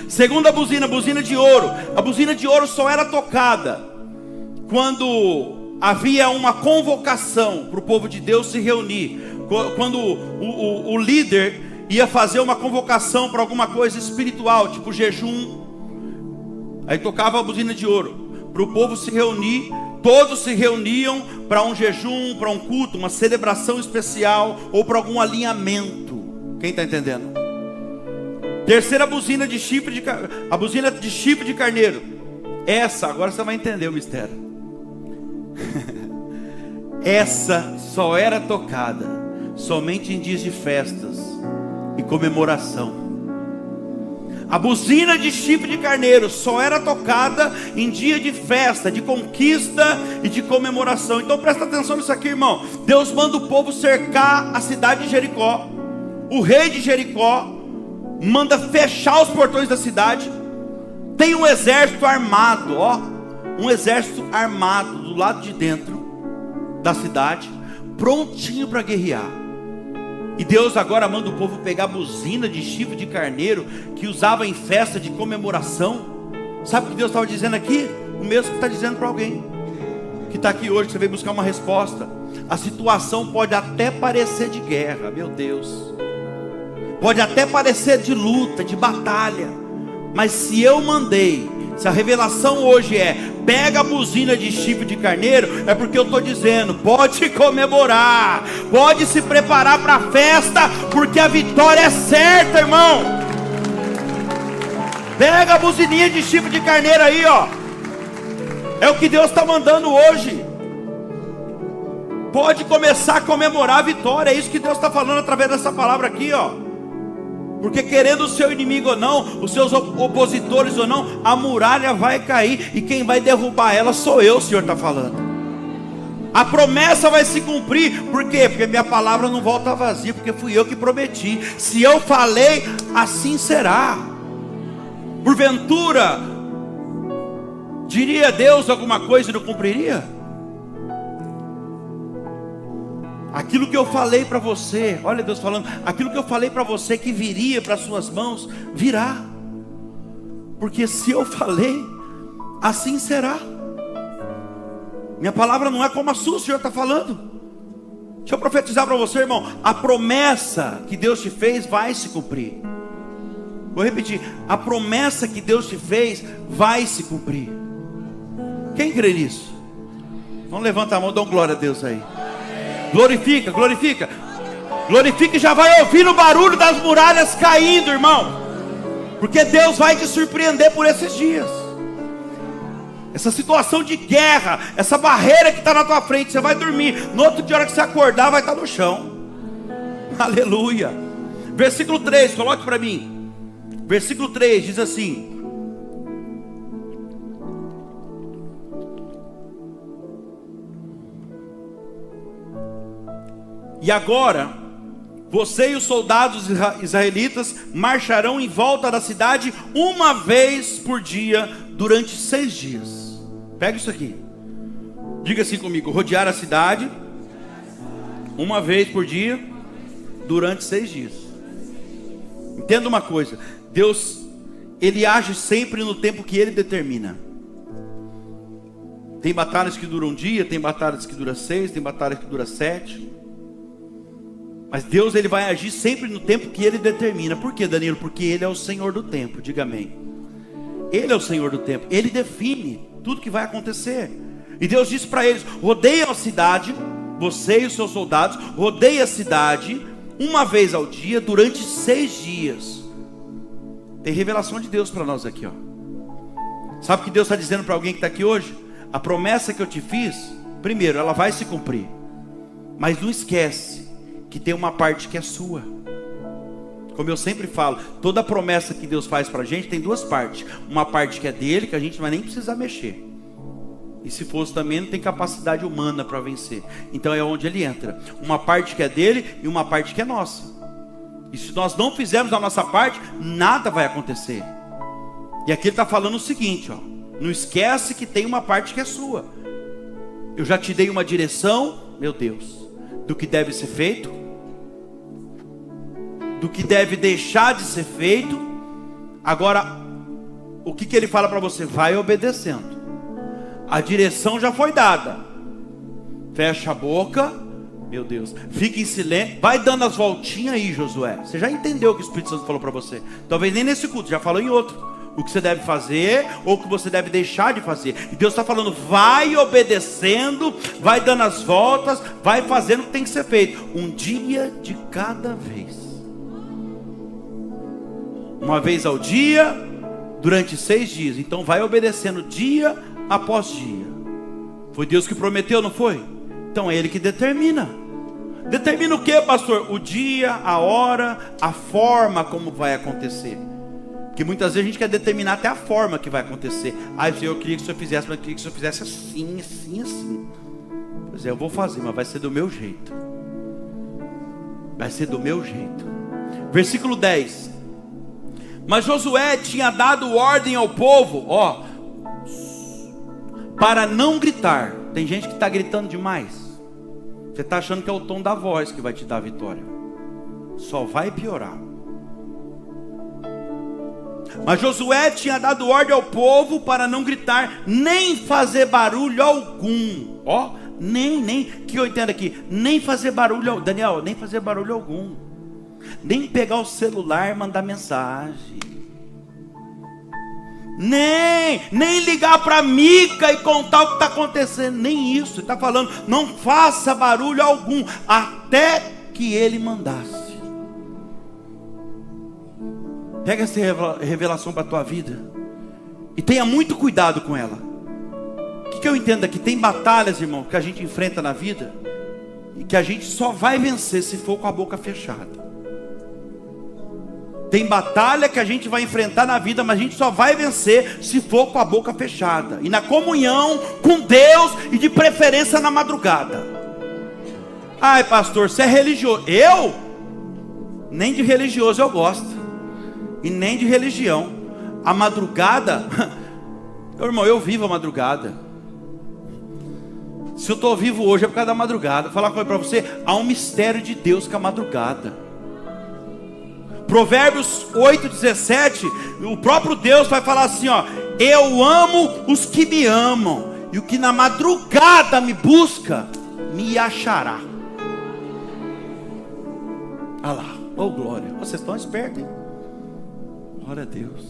Speaker 1: Segunda buzina, buzina de ouro. A buzina de ouro só era tocada quando havia uma convocação para o povo de Deus se reunir. Quando o líder ia fazer uma convocação para alguma coisa espiritual, tipo jejum. Aí tocava a buzina de ouro para o povo se reunir. Todos se reuniam para um jejum, para um culto, uma celebração especial ou para algum alinhamento. Quem está entendendo? Terceira buzina de chifre a buzina de chifre de carneiro. Essa, agora você vai entender o mistério. Essa só era tocada somente em dias de festas e comemoração. A buzina de chifre de carneiro só era tocada em dia de festa, de conquista e de comemoração. Então presta atenção nisso aqui, irmão. Deus manda o povo cercar a cidade de Jericó. O rei de Jericó manda fechar os portões da cidade. Tem um exército armado, ó, um exército armado do lado de dentro da cidade, prontinho para guerrear. E Deus agora manda o povo pegar a buzina de chifre de carneiro que usava em festa de comemoração. Sabe o que Deus estava dizendo aqui? O mesmo que está dizendo para alguém que está aqui hoje, que você veio buscar uma resposta. A situação pode até parecer de guerra, meu Deus, pode até parecer de luta, de batalha, mas se eu mandei, se a revelação hoje é: pega a buzina de chifre de carneiro, é porque eu estou dizendo: pode comemorar, pode se preparar para a festa, porque a vitória é certa, irmão. Pega a buzininha de chifre de carneiro aí, ó. É o que Deus está mandando hoje. Pode começar a comemorar a vitória. É isso que Deus está falando através dessa palavra aqui, ó. Porque querendo o seu inimigo ou não, os seus opositores ou não, a muralha vai cair, e quem vai derrubar ela sou eu, o Senhor está falando. A promessa vai se cumprir. Por quê? Porque minha palavra não volta vazia, porque fui eu que prometi. Se eu falei, assim será. Porventura diria Deus alguma coisa e não cumpriria? Aquilo que eu falei para você, olha Deus falando, aquilo que eu falei para você que viria para suas mãos, virá. Porque se eu falei, assim será. Minha palavra não é como a sua, o Senhor está falando. Deixa eu profetizar para você, irmão. A promessa que Deus te fez vai se cumprir. Vou repetir, a promessa que Deus te fez vai se cumprir. Quem crê nisso? Então levanta a mão, dá um glória a Deus aí. Glorifica, glorifica. Glorifica e já vai ouvir o barulho das muralhas caindo, irmão. Porque Deus vai te surpreender por esses dias. Essa situação de guerra, essa barreira que está na tua frente, você vai dormir. No outro dia, a hora que você acordar, vai estar no chão. Aleluia. Versículo 3, coloque para mim. Versículo 3 diz assim: e agora, você e os soldados israelitas marcharão em volta da cidade uma vez por dia, durante 6 dias. Pega isso aqui. Diga assim comigo: rodear a cidade uma vez por dia, durante 6 dias. Entenda uma coisa: Deus, Ele age sempre no tempo que Ele determina. Tem batalhas que duram um dia, tem batalhas que duram 6, tem batalhas que duram 7. Mas Deus, Ele vai agir sempre no tempo que Ele determina. Por quê, Danilo? Porque Ele é o Senhor do tempo. Diga amém. Ele é o Senhor do tempo. Ele define tudo que vai acontecer. E Deus disse para eles: rodeiem a cidade, você e os seus soldados, rodeiem a cidade uma vez ao dia, durante 6 dias. Tem revelação de Deus para nós aqui, ó. Sabe o que Deus está dizendo para alguém que está aqui hoje? A promessa que eu te fiz, primeiro, ela vai se cumprir. Mas não esquece que tem uma parte que é sua. Como eu sempre falo, toda promessa que Deus faz para a gente tem 2 partes. Uma parte que é dele, que a gente não vai nem precisar mexer. E se fosse também, não tem capacidade humana para vencer. Então é onde ele entra. Uma parte que é dele e uma parte que é nossa. E se nós não fizermos a nossa parte, nada vai acontecer. E aqui ele está falando o seguinte, ó: não esquece que tem uma parte que é sua. Eu já te dei uma direção, meu Deus, do que deve ser feito, do que deve deixar de ser feito. Agora, o que ele fala para você? Vai obedecendo. A direção já foi dada. Fecha a boca, meu Deus, fica em silêncio, vai dando as voltinhas aí, Josué. Você já entendeu o que o Espírito Santo falou para você? Talvez nem nesse culto, já falou em outro. O que você deve fazer, ou o que você deve deixar de fazer. E Deus está falando: vai obedecendo, vai dando as voltas, vai fazendo o que tem que ser feito, um dia de cada vez. Uma vez ao dia, durante 6 dias. Então vai obedecendo dia após dia. Foi Deus que prometeu, não foi? Então é Ele que determina. Determina o que, pastor? O dia, a hora, a forma como vai acontecer. Que muitas vezes a gente quer determinar até a forma que vai acontecer. Senhor, eu queria que o Senhor fizesse, mas eu queria que o Senhor fizesse assim, assim, assim. Pois é, eu vou fazer, mas vai ser do meu jeito. Vai ser do meu jeito. Versículo 10. Mas Josué tinha dado ordem ao povo, para não gritar. Tem gente que está gritando demais. Você está achando que é o tom da voz que vai te dar a vitória. Só vai piorar. Mas Josué tinha dado ordem ao povo para não gritar, nem fazer barulho algum. Nem, que eu entendo aqui, nem fazer barulho, Daniel, nem fazer barulho algum. Nem pegar o celular e mandar mensagem. Nem ligar para Mica e contar o que está acontecendo. Nem isso, ele está falando, não faça barulho algum, até que ele mandasse. Pega essa revelação para a tua vida e tenha muito cuidado com ela. O que eu entendo aqui? Tem batalhas, irmão, que a gente enfrenta na vida e que a gente só vai vencer se for com a boca fechada. Tem batalha que a gente vai enfrentar na vida, mas a gente só vai vencer se for com a boca fechada e na comunhão com Deus, e de preferência na madrugada. Ai, pastor, você é religioso. Eu? Nem de religioso eu gosto. E nem de religião. A madrugada, meu irmão, eu vivo a madrugada. Se eu estou vivo hoje é por causa da madrugada. Vou falar uma coisa para você, há um mistério de Deus com a madrugada. Provérbios 8:17, o próprio Deus vai falar assim, eu amo os que me amam, e o que na madrugada me busca, me achará. Olha lá, glória, vocês estão espertos, hein? Glória a Deus.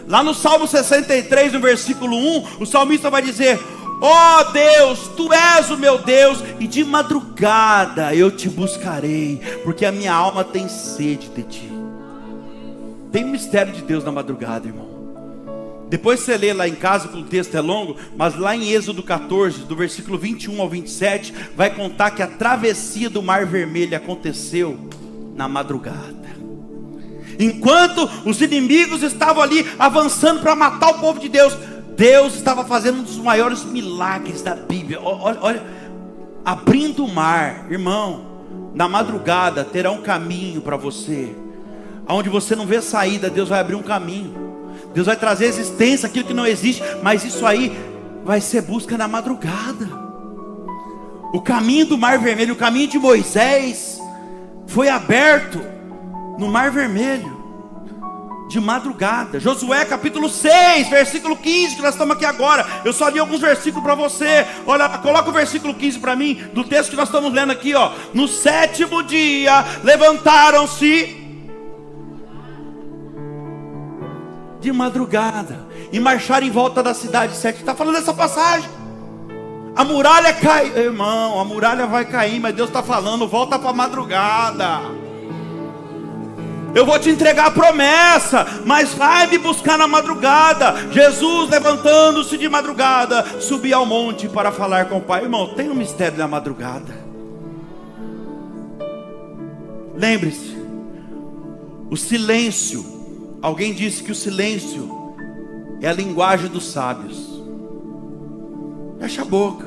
Speaker 1: Lá no Salmo 63, no versículo 1, o salmista vai dizer, Deus, Tu és o meu Deus, e de madrugada eu te buscarei, porque a minha alma tem sede de Ti. Tem um mistério de Deus na madrugada, irmão. Depois você lê lá em casa, porque o texto é longo, mas lá em Êxodo 14, do versículo 21 ao 27, vai contar que a travessia do Mar Vermelho aconteceu na madrugada. Enquanto os inimigos estavam ali avançando para matar o povo de Deus, Deus estava fazendo um dos maiores milagres da Bíblia. Olha, abrindo o mar, irmão. Na madrugada terá um caminho para você. Onde você não vê saída, Deus vai abrir um caminho. Deus vai trazer existência, aquilo que não existe. Mas isso aí vai ser busca na madrugada. O caminho do Mar Vermelho, o caminho de Moisés, foi aberto no Mar Vermelho, de madrugada. Josué capítulo 6, versículo 15, que nós estamos aqui agora. Eu só li alguns versículos para você. Olha, coloca o versículo 15 para mim, do texto que nós estamos lendo aqui, No 7º dia, levantaram-se de madrugada e marcharam em volta da cidade 7. Está falando dessa passagem. A muralha cai, irmão, a muralha vai cair, mas Deus está falando, volta para a madrugada. Eu vou te entregar a promessa, mas vai me buscar na madrugada. Jesus, levantando-se de madrugada, subia ao monte para falar com o Pai. Irmão, tem um mistério na madrugada. Lembre-se, o silêncio. Alguém disse que o silêncio é a linguagem dos sábios. Fecha a boca.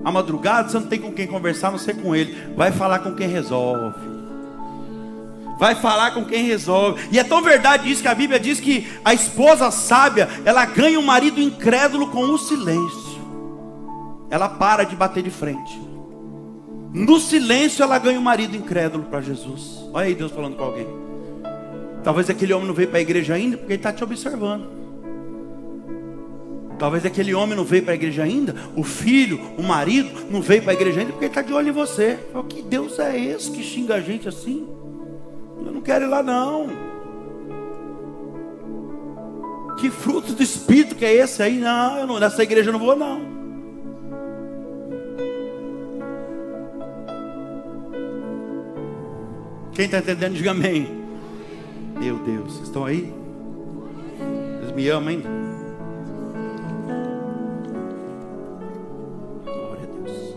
Speaker 1: A madrugada você não tem com quem conversar, a não ser com Ele. Vai falar com quem resolve. Vai falar com quem resolve. E é tão verdade isso que a Bíblia diz que a esposa sábia, ela ganha um marido incrédulo com o silêncio. Ela para de bater de frente. No silêncio ela ganha um marido incrédulo para Jesus. Olha aí Deus falando com alguém. Talvez aquele homem não veio para a igreja ainda porque ele está te observando. Talvez aquele homem não veio para a igreja ainda, o filho, o marido não veio para a igreja ainda porque ele está de olho em você. Que Deus é esse que xinga a gente assim? Eu não quero ir lá não. Que fruto do Espírito que é esse aí? Não, nessa igreja eu não vou não. Quem está entendendo, diga amém. Meu Deus, vocês estão aí? Vocês me amam ainda? Glória a Deus.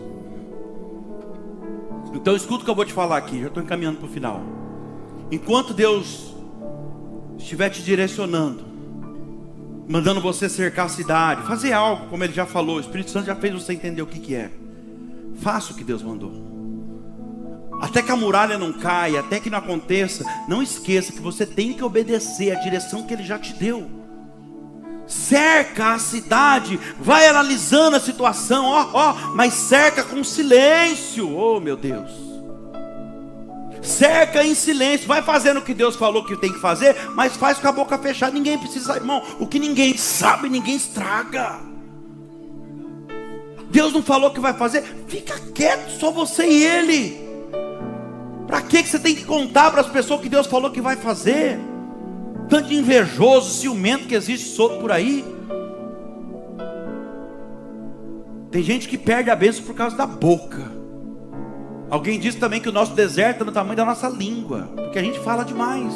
Speaker 1: Então escuta o que eu vou te falar aqui. Já estou encaminhando para o final. Enquanto Deus estiver te direcionando, mandando você cercar a cidade, fazer algo, como ele já falou. O Espírito Santo já fez você entender o que é. Faça o que Deus mandou. Até que a muralha não caia, até que não aconteça, não esqueça que você tem que obedecer a direção que ele já te deu. Cerca a cidade, vai analisando a situação, mas cerca com silêncio. Oh meu Deus, cerca em silêncio, vai fazendo o que Deus falou que tem que fazer, mas faz com a boca fechada. Ninguém precisa, irmão, o que ninguém sabe, ninguém estraga. Deus não falou que vai fazer, fica quieto, só você e ele. Para que você tem que contar para as pessoas que Deus falou que vai fazer? Tanto de invejoso, ciumento que existe solto por aí. Tem gente que perde a bênção por causa da boca. Alguém disse também que o nosso deserto é no tamanho da nossa língua, porque a gente fala demais.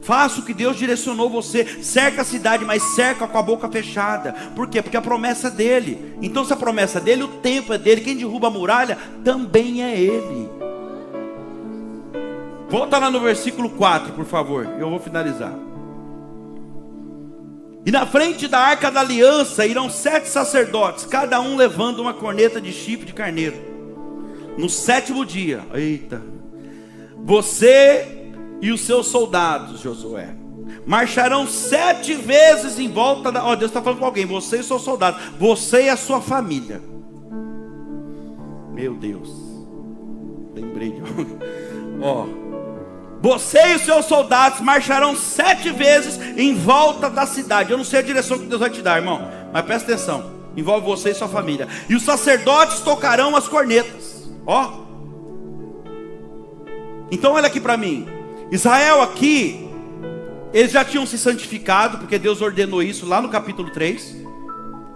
Speaker 1: Faça o que Deus direcionou você. Cerca a cidade, mas cerca com a boca fechada. Por quê? Porque a promessa é dele. Então se a promessa é dele, o tempo é dele. Quem derruba a muralha também é ele. Volta lá no versículo 4, por favor. Eu vou finalizar. E na frente da arca da aliança irão 7 sacerdotes, cada um levando uma corneta de chifre de carneiro. No 7º dia, eita, você e os seus soldados, Josué, marcharão 7 vezes em volta da... Deus está falando com alguém, você e os seus soldados, você e a sua família. Meu Deus, lembrei de... Você e os seus soldados marcharão 7 vezes em volta da cidade. Eu não sei a direção que Deus vai te dar, irmão, mas presta atenção. Envolve você e sua família. E os sacerdotes tocarão as cornetas. Então olha aqui para mim. Israel aqui, eles já tinham se santificado, porque Deus ordenou isso lá no capítulo 3.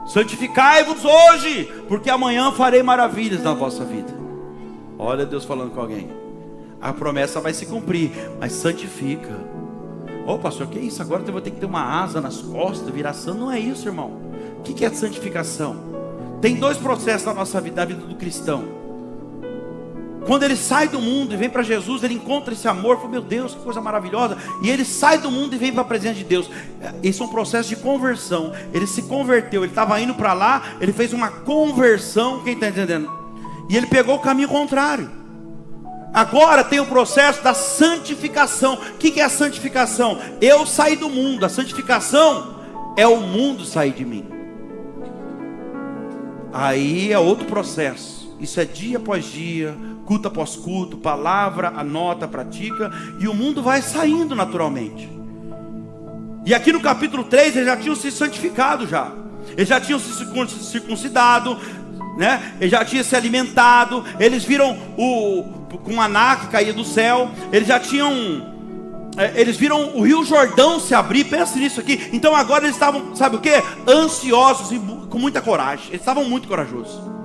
Speaker 1: Santificai-vos hoje, porque amanhã farei maravilhas na vossa vida. Olha Deus falando com alguém. A promessa vai se cumprir, mas santifica. Pastor, que é isso? Agora eu vou ter que ter uma asa nas costas, virar santo. Não é isso, irmão. O que é santificação? Tem 2 processos na nossa vida, na vida do cristão. Quando ele sai do mundo e vem para Jesus, ele encontra esse amor, fala, meu Deus, que coisa maravilhosa. E ele sai do mundo e vem para a presença de Deus. Esse é um processo de conversão. Ele se converteu, ele estava indo para lá, ele fez uma conversão, quem está entendendo? E ele pegou o caminho contrário. Agora tem o processo da santificação. O que é a santificação? Eu saí do mundo. A santificação é o mundo sair de mim. Aí é outro processo. Isso é dia após dia, culto após culto, palavra, anota, pratica, e o mundo vai saindo naturalmente. E aqui no capítulo 3 eles já tinham se santificado já. Eles já tinham se circuncidado, né? Eles já tinham se alimentado. Eles viram com um maná que caía do céu. Eles já tinham, eles viram o rio Jordão se abrir. Pensa nisso aqui. Então agora eles estavam, sabe o que? Ansiosos e com muita coragem. Eles estavam muito corajosos.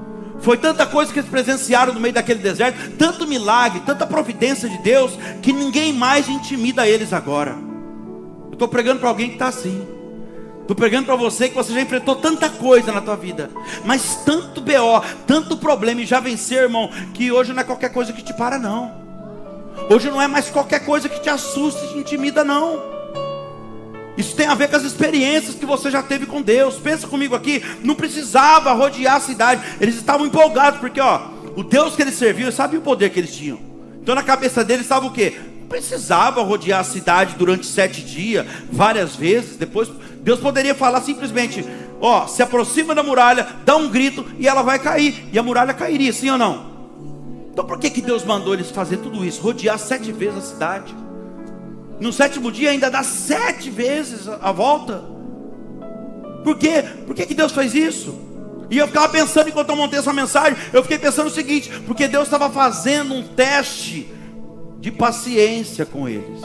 Speaker 1: Foi tanta coisa que eles presenciaram no meio daquele deserto, tanto milagre, tanta providência de Deus, que ninguém mais intimida eles agora. Eu estou pregando para alguém que está assim. Estou pregando para você que você já enfrentou tanta coisa na tua vida, mas tanto BO, tanto problema, e já venceu, irmão, que hoje não é qualquer coisa que te para, não. Hoje não é mais qualquer coisa que te assusta e te intimida, não. Isso tem a ver com as experiências que você já teve com Deus. Pensa comigo aqui, não precisava rodear a cidade. Eles estavam empolgados, porque o Deus que eles serviam, sabe o poder que eles tinham. Então na cabeça deles estava o quê? Não precisava rodear a cidade durante 7 dias, várias vezes. Depois Deus poderia falar simplesmente, se aproxima da muralha, dá um grito e ela vai cair. E a muralha cairia, sim ou não? Então por que Deus mandou eles fazer tudo isso? Rodear 7 vezes a cidade. No 7º dia ainda dá 7 vezes a volta. Por quê? Por que Deus fez isso? E eu ficava pensando, enquanto eu montei essa mensagem, eu fiquei pensando o seguinte: porque Deus estava fazendo um teste de paciência com eles.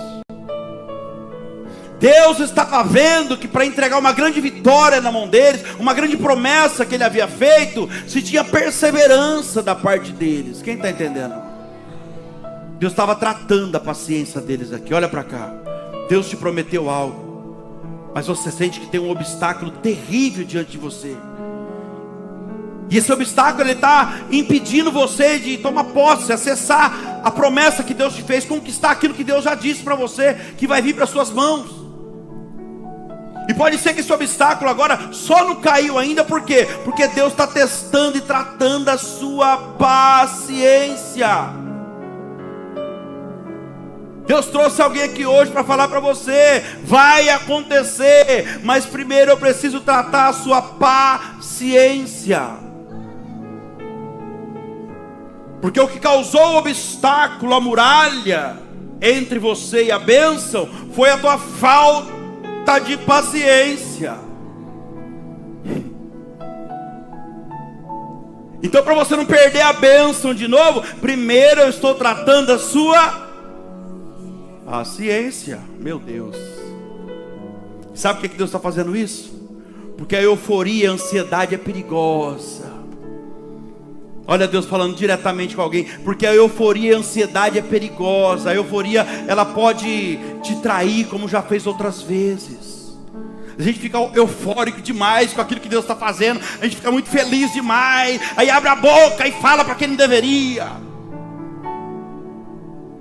Speaker 1: Deus estava vendo que para entregar uma grande vitória na mão deles, uma grande promessa que Ele havia feito, se tinha perseverança da parte deles. Quem está entendendo? Deus estava tratando a paciência deles aqui. Olha para cá. Deus te prometeu algo, mas você sente que tem um obstáculo terrível diante de você. E esse obstáculo, ele está impedindo você de tomar posse, acessar a promessa que Deus te fez, conquistar aquilo que Deus já disse para você, que vai vir para suas mãos. E pode ser que esse obstáculo agora só não caiu ainda, por quê? Porque Deus está testando e tratando a sua paciência. Deus trouxe alguém aqui hoje para falar para você: vai acontecer, mas primeiro eu preciso tratar a sua paciência. Porque o que causou o obstáculo, a muralha entre você e a bênção, foi a tua falta de paciência. Então, para você não perder a bênção de novo, primeiro eu estou tratando a sua paciência. Meu Deus. Sabe por que Deus está fazendo isso? Porque a euforia, a ansiedade é perigosa. Olha Deus falando diretamente com alguém. Porque a euforia e a ansiedade é perigosa. A euforia, ela pode te trair, como já fez outras vezes. A gente fica eufórico demais com aquilo que Deus está fazendo. A gente fica muito feliz demais. Aí abre a boca e fala para quem não deveria.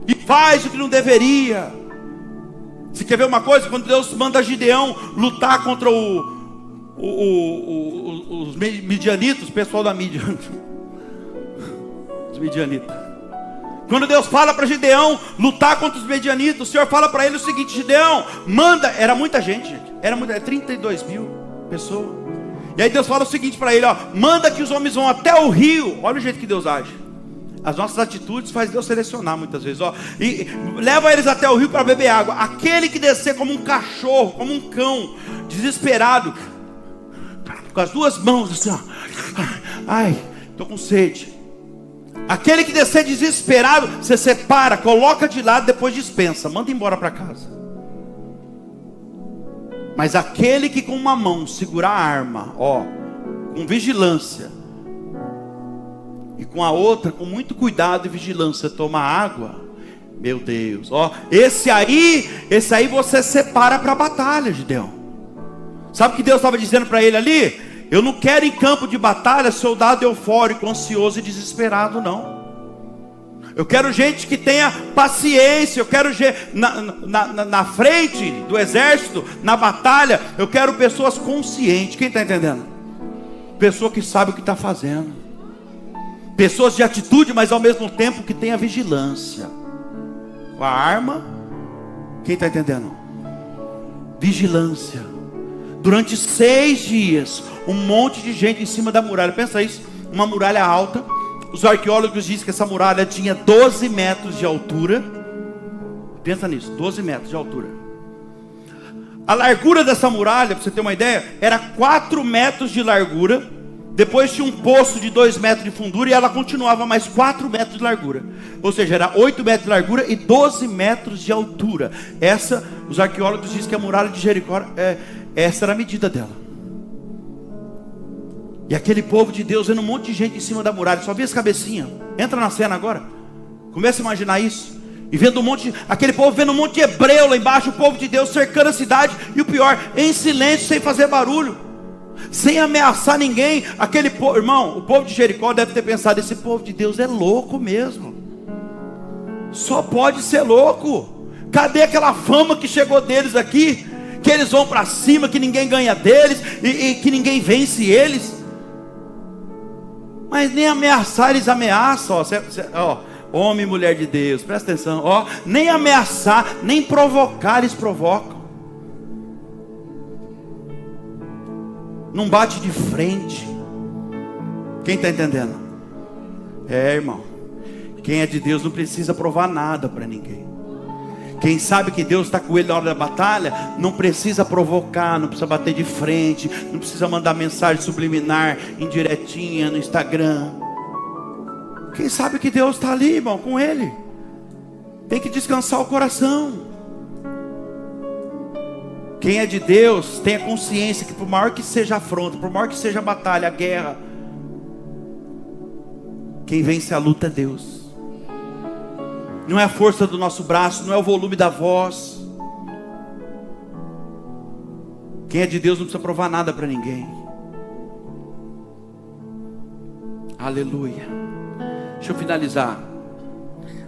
Speaker 1: E faz o que não deveria. Você quer ver uma coisa? Quando Deus manda Gideão lutar contra os midianitas, o pessoal da mídia, os midianitas. Quando Deus fala para Gideão lutar contra os midianitas, o Senhor fala para ele o seguinte: Gideão, manda. Era muita gente, era 32 mil pessoas. E aí Deus fala o seguinte para ele: ó, manda que os homens vão até o rio. Olha o jeito que Deus age. As nossas atitudes faz Deus selecionar muitas vezes, ó. E leva eles até o rio para beber água. Aquele que descer como um cachorro, como um cão, desesperado, com as duas mãos assim, ó. Ai, estou com sede. Aquele que descer desesperado, você separa, coloca de lado, depois dispensa, manda embora para casa. Mas aquele que com uma mão segurar a arma, ó, com vigilância, e com a outra, com muito cuidado e vigilância, toma água, meu Deus, ó, esse aí você separa para a batalha, Gideão. Sabe o que Deus estava dizendo para ele ali? Eu não quero em campo de batalha soldado eufórico, ansioso e desesperado, não. Eu quero gente que tenha paciência. Eu quero na frente do exército, na batalha, eu quero pessoas conscientes. Quem está entendendo? Pessoa que sabe o que está fazendo. Pessoas de atitude, mas ao mesmo tempo que tenha vigilância. Com a arma. Quem está entendendo? Vigilância. Durante 6 dias, um monte de gente em cima da muralha. Pensa isso, uma muralha alta. Os arqueólogos dizem que essa muralha tinha 12 metros de altura. Pensa nisso, 12 metros de altura. A largura dessa muralha, para você ter uma ideia, era 4 metros de largura. Depois tinha um poço de 2 metros de fundura, e ela continuava mais 4 metros de largura. Ou seja, era 8 metros de largura e 12 metros de altura. Essa, os arqueólogos dizem que a muralha de Jericó, essa era a medida dela. E aquele povo de Deus vendo um monte de gente em cima da muralha, só via as cabecinhas. Entra na cena agora, começa a imaginar isso. E vendo aquele povo vendo um monte de hebreu lá embaixo, o povo de Deus cercando a cidade. E o pior, em silêncio, sem fazer barulho, sem ameaçar ninguém. Aquele povo, irmão, o povo de Jericó deve ter pensado: esse povo de Deus é louco mesmo. Só pode ser louco. Cadê aquela fama que chegou deles aqui? Que eles vão para cima, que ninguém ganha deles e que ninguém vence eles. Mas nem ameaçar eles ameaçam, ó, homem e mulher de Deus, presta atenção, ó, nem ameaçar, nem provocar eles provocam. Não bate de frente. Quem está entendendo? Irmão, quem é de Deus não precisa provar nada para ninguém. Quem sabe que Deus está com ele na hora da batalha, não precisa provocar, não precisa bater de frente, não precisa mandar mensagem subliminar, indiretinha no Instagram. Quem sabe que Deus está ali, irmão, com ele. Tem que descansar o coração. Quem é de Deus tem a consciência que por maior que seja a afronta, por maior que seja a batalha, a guerra, quem vence a luta é Deus. Não é a força do nosso braço, não é o volume da voz. Quem é de Deus não precisa provar nada para ninguém. Aleluia. Deixa eu finalizar.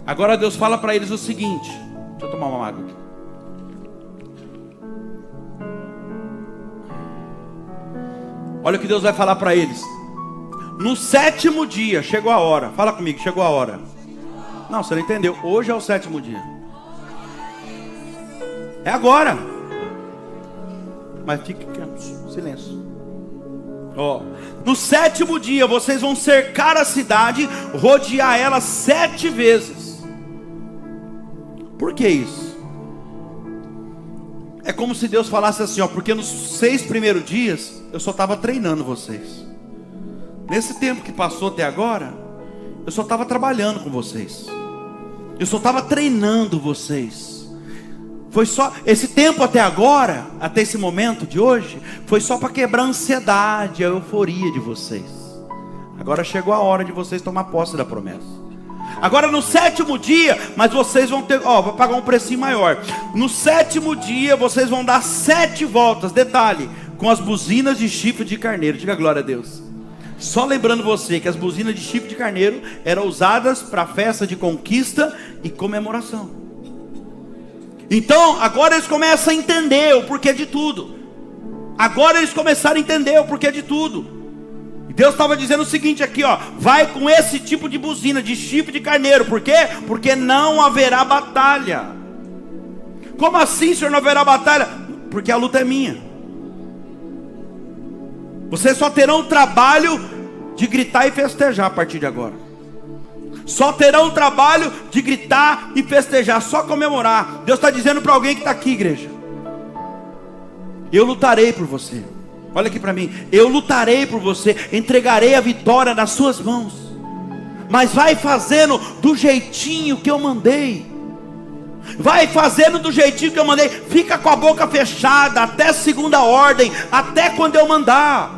Speaker 1: Agora Deus fala para eles o seguinte. Deixa eu tomar uma água aqui. Olha o que Deus vai falar para eles. No 7º dia, chegou a hora. Fala comigo, chegou a hora. Não, você não entendeu. Hoje é o 7º dia. É agora. Mas fique quieto, silêncio. No 7º dia, vocês vão cercar a cidade, rodear ela 7 vezes. Por que isso? É como se Deus falasse assim, porque nos 6 primeiros dias, eu só estava treinando vocês. Nesse tempo que passou até agora, eu só estava trabalhando com vocês. Eu só estava treinando vocês. Foi só, esse tempo até agora, até esse momento de hoje, foi só para quebrar a ansiedade, a euforia de vocês. Agora chegou a hora de vocês tomar posse da promessa. Agora no 7º dia, mas vocês vão ter, vou pagar um precinho maior. No 7º dia, vocês vão dar 7 voltas, detalhe, com as buzinas de chifre de carneiro. Diga glória a Deus. Só lembrando você que as buzinas de chifre de carneiro eram usadas para festa de conquista e comemoração. Então, agora eles começam a entender o porquê de tudo. Agora eles começaram a entender o porquê de tudo. E Deus estava dizendo o seguinte aqui, vai com esse tipo de buzina, de chifre de carneiro. Por quê? Porque não haverá batalha. Como assim, Senhor, não haverá batalha? Porque a luta é minha. Vocês só terão o trabalho de gritar e festejar a partir de agora. Só terão o trabalho de gritar e festejar, só comemorar. Deus está dizendo para alguém que está aqui, igreja: eu lutarei por você. Olha aqui para mim. Eu lutarei por você, entregarei a vitória nas suas mãos. Mas vai fazendo do jeitinho que eu mandei. Vai fazendo do jeitinho que eu mandei. Fica com a boca fechada até segunda ordem, até quando eu mandar.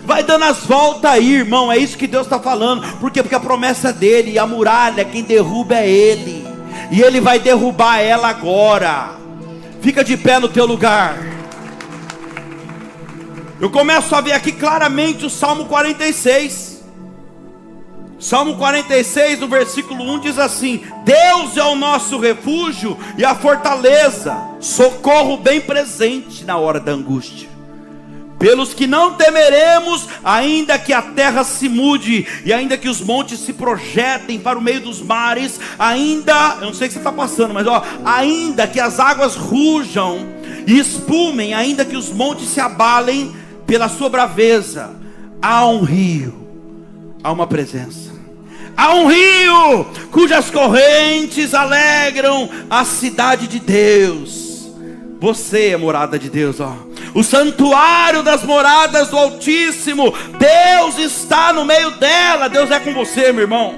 Speaker 1: Vai dando as voltas aí, irmão. É isso que Deus está falando. Por quê? Porque a promessa é dele. E a muralha, quem derruba é ele. E ele vai derrubar ela agora. Fica de pé no teu lugar. Eu começo a ver aqui claramente o Salmo 46. Salmo 46, no versículo 1 diz assim: Deus é o nosso refúgio e a fortaleza, socorro bem presente na hora da angústia. Pelos que não temeremos, ainda que a terra se mude, e ainda que os montes se projetem para o meio dos mares, ainda, eu não sei o que você está passando, mas ainda que as águas rujam e espumem, ainda que os montes se abalem pela sua braveza, há um rio, há uma presença. Há um rio cujas correntes alegram a cidade de Deus. Você é morada de Deus, o santuário das moradas do Altíssimo. Deus está no meio dela. Deus é com você, meu irmão.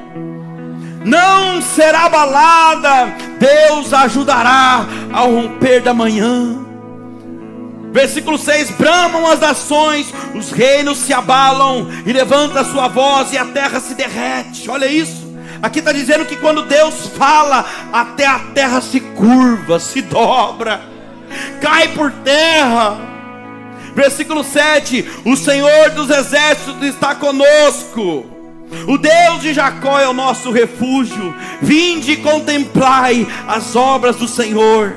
Speaker 1: Não será abalada. Deus a ajudará ao romper da manhã. Versículo 6: bramam as nações, os reinos se abalam, e levanta a sua voz, e a terra se derrete. Olha isso. Aqui está dizendo que quando Deus fala, até a terra se curva, se dobra, cai por terra. Versículo 7: o Senhor dos exércitos está conosco, o Deus de Jacó é o nosso refúgio. Vinde e contemplai as obras do Senhor,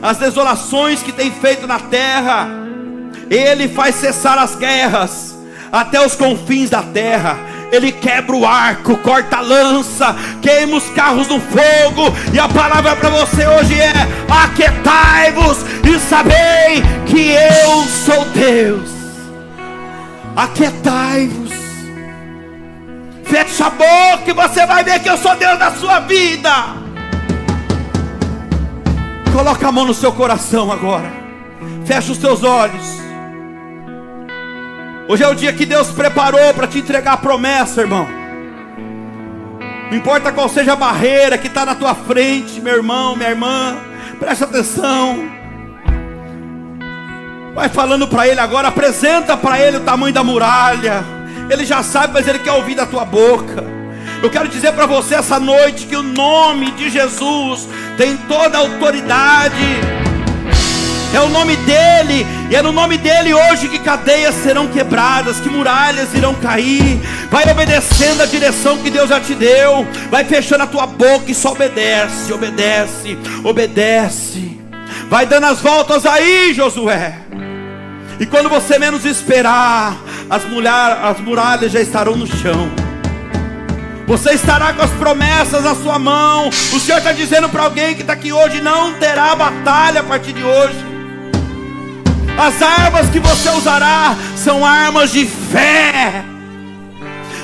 Speaker 1: as desolações que tem feito na terra. Ele faz cessar as guerras até os confins da terra. Ele quebra o arco, corta a lança, queima os carros no fogo. E a palavra para você hoje é: aquietai-vos e sabei que eu sou Deus. Aquietai-vos. Fecha a boca e você vai ver que eu sou Deus da sua vida. Coloca a mão no seu coração agora. Fecha os teus olhos. Hoje é o dia que Deus preparou para te entregar a promessa, irmão. Não importa qual seja a barreira que está na tua frente, meu irmão, minha irmã, presta atenção. Vai falando para Ele agora. Apresenta para Ele o tamanho da muralha. Ele já sabe, mas Ele quer ouvir da tua boca. Eu quero dizer para você essa noite que o nome de Jesus tem toda a autoridade. É o nome dele, e é no nome dele hoje que cadeias serão quebradas, que muralhas irão cair. Vai obedecendo a direção que Deus já te deu. Vai fechando a tua boca e só obedece, obedece, obedece. Vai dando as voltas aí, Josué. E quando você menos esperar, as muralhas já estarão no chão. Você estará com as promessas na sua mão. O Senhor está dizendo para alguém que está aqui hoje: não terá batalha a partir de hoje. As armas que você usará são armas de fé,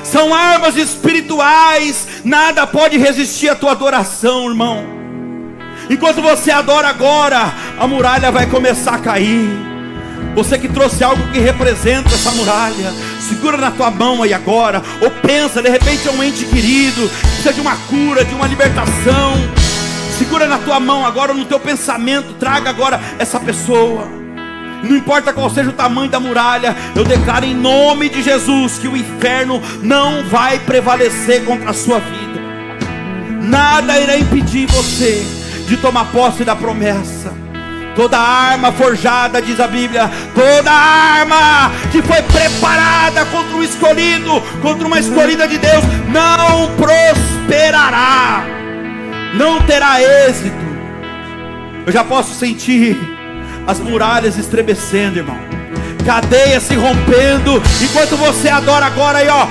Speaker 1: são armas espirituais. Nada pode resistir à tua adoração, irmão. Enquanto você adora agora, a muralha vai começar a cair. Você que trouxe algo que representa essa muralha, segura na tua mão aí agora. Ou pensa, de repente é um ente querido, precisa de uma cura, de uma libertação. Segura na tua mão agora, no teu pensamento, traga agora essa pessoa. Não importa qual seja o tamanho da muralha, eu declaro em nome de Jesus que o inferno não vai prevalecer contra a sua vida. Nada irá impedir você de tomar posse da promessa. Toda arma forjada, diz a Bíblia, toda arma que foi preparada contra um escolhido, contra uma escolhida de Deus, não prosperará, não terá êxito. Eu já posso sentir as muralhas estremecendo, irmão, cadeias se rompendo. Enquanto você adora agora aí, ó,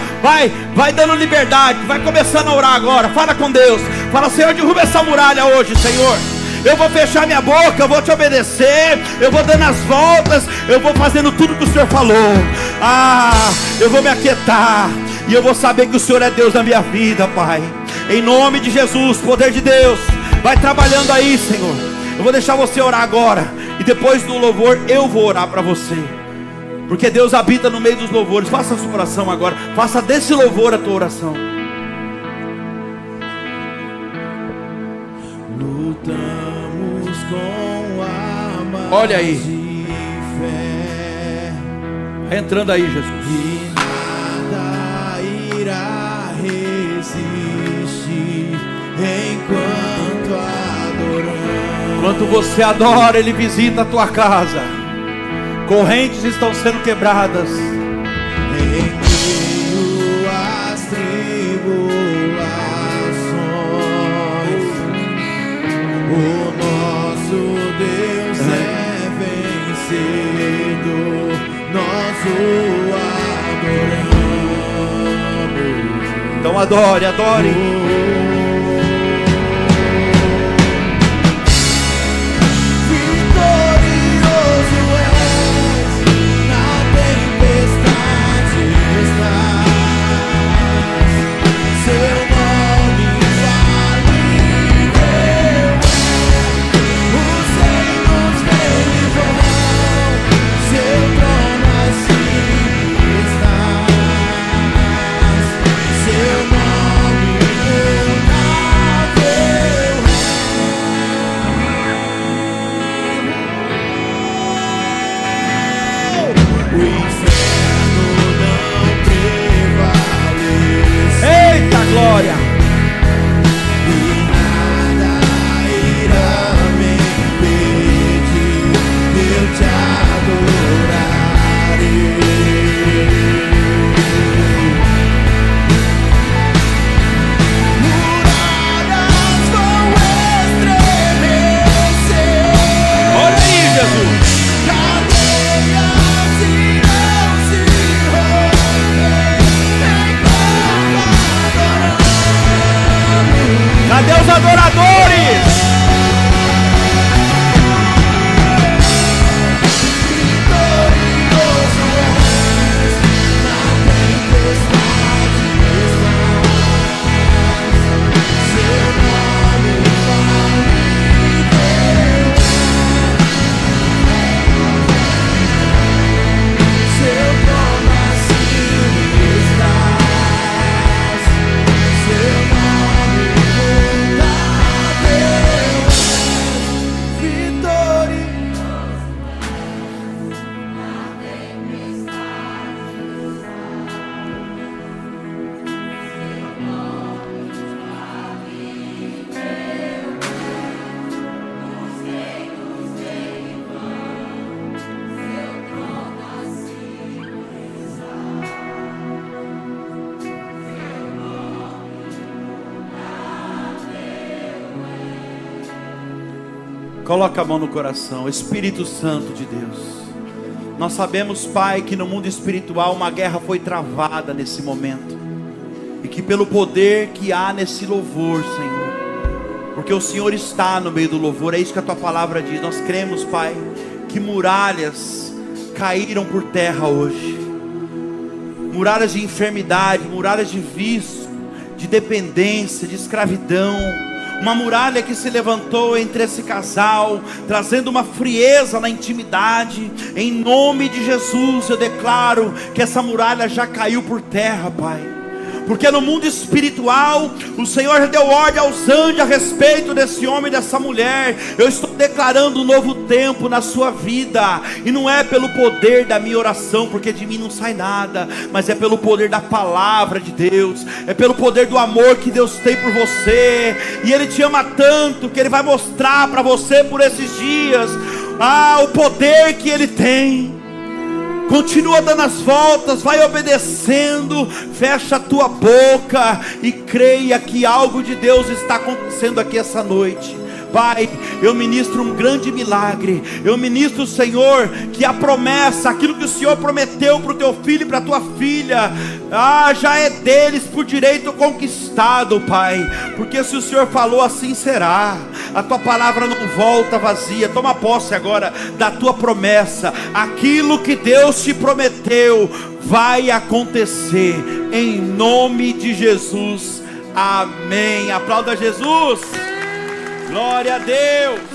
Speaker 1: vai dando liberdade, vai começando a orar agora. Fala com Deus, fala: Senhor, derruba essa muralha hoje, Senhor. Eu vou fechar minha boca, eu vou te obedecer, eu vou dando as voltas, eu vou fazendo tudo que o Senhor falou. Eu vou me aquietar, e eu vou saber que o Senhor é Deus na minha vida, Pai. Em nome de Jesus, poder de Deus, vai trabalhando aí, Senhor. Eu vou deixar você orar agora, e depois do louvor eu vou orar para você, porque Deus habita no meio dos louvores. Faça a sua oração agora, faça desse louvor a tua oração.
Speaker 2: Lutamos com armas.
Speaker 1: Olha aí,
Speaker 2: de fé,
Speaker 1: vai entrando aí, Jesus.
Speaker 2: e nada irá resistir enquanto adoramos.
Speaker 1: Enquanto você adora, Ele visita a tua casa. Correntes estão sendo quebradas.
Speaker 2: Em meio às tribulações, o nosso Deus é vencido, nós o adoramos.
Speaker 1: Então adore, adore.
Speaker 2: Glória. E nada irá me impedir de eu te adorarei. Muralhas vão estremecer.
Speaker 1: Olha aí, Jesus.
Speaker 2: Cadeias irão se romper enquanto
Speaker 1: Cadê os adoradores?
Speaker 2: vitorioso és na tempestade estás. Seu nome seu trono acima estás. Seu nome
Speaker 1: Coloca a mão no coração. Espírito Santo de Deus, Nós sabemos, Pai, que no mundo espiritual uma guerra foi travada nesse momento, e que pelo poder que há nesse louvor, Senhor, porque o Senhor está no meio do louvor, é isso que a Tua palavra diz. Nós cremos, Pai, que muralhas caíram por terra hoje, muralhas de enfermidade, muralhas de vício, de dependência, de escravidão, uma muralha que se levantou entre esse casal, trazendo uma frieza na intimidade. Em nome de Jesus eu declaro que essa muralha já caiu por terra, Pai, porque no mundo espiritual o Senhor já deu ordem aos anjos a respeito desse homem e dessa mulher. Eu estou declarando um novo tempo na sua vida, e não é pelo poder da minha oração, porque de mim não sai nada, mas é pelo poder da palavra de Deus, é pelo poder do amor que Deus tem por você, e Ele te ama tanto que Ele vai mostrar para você por esses dias, o poder que Ele tem. Continua dando as voltas, vai obedecendo, fecha a tua boca e creia que algo de Deus está acontecendo aqui essa noite. Pai, eu ministro um grande milagre. Eu ministro, Senhor, que a promessa, aquilo que o Senhor prometeu para o teu filho e para a tua filha, já é deles por direito conquistado, Pai, porque se o Senhor falou, assim será. A tua palavra não volta vazia. Toma posse agora da tua promessa. Aquilo que Deus te prometeu vai acontecer, em nome de Jesus, amém. Aplauda Jesus. Glória a Deus.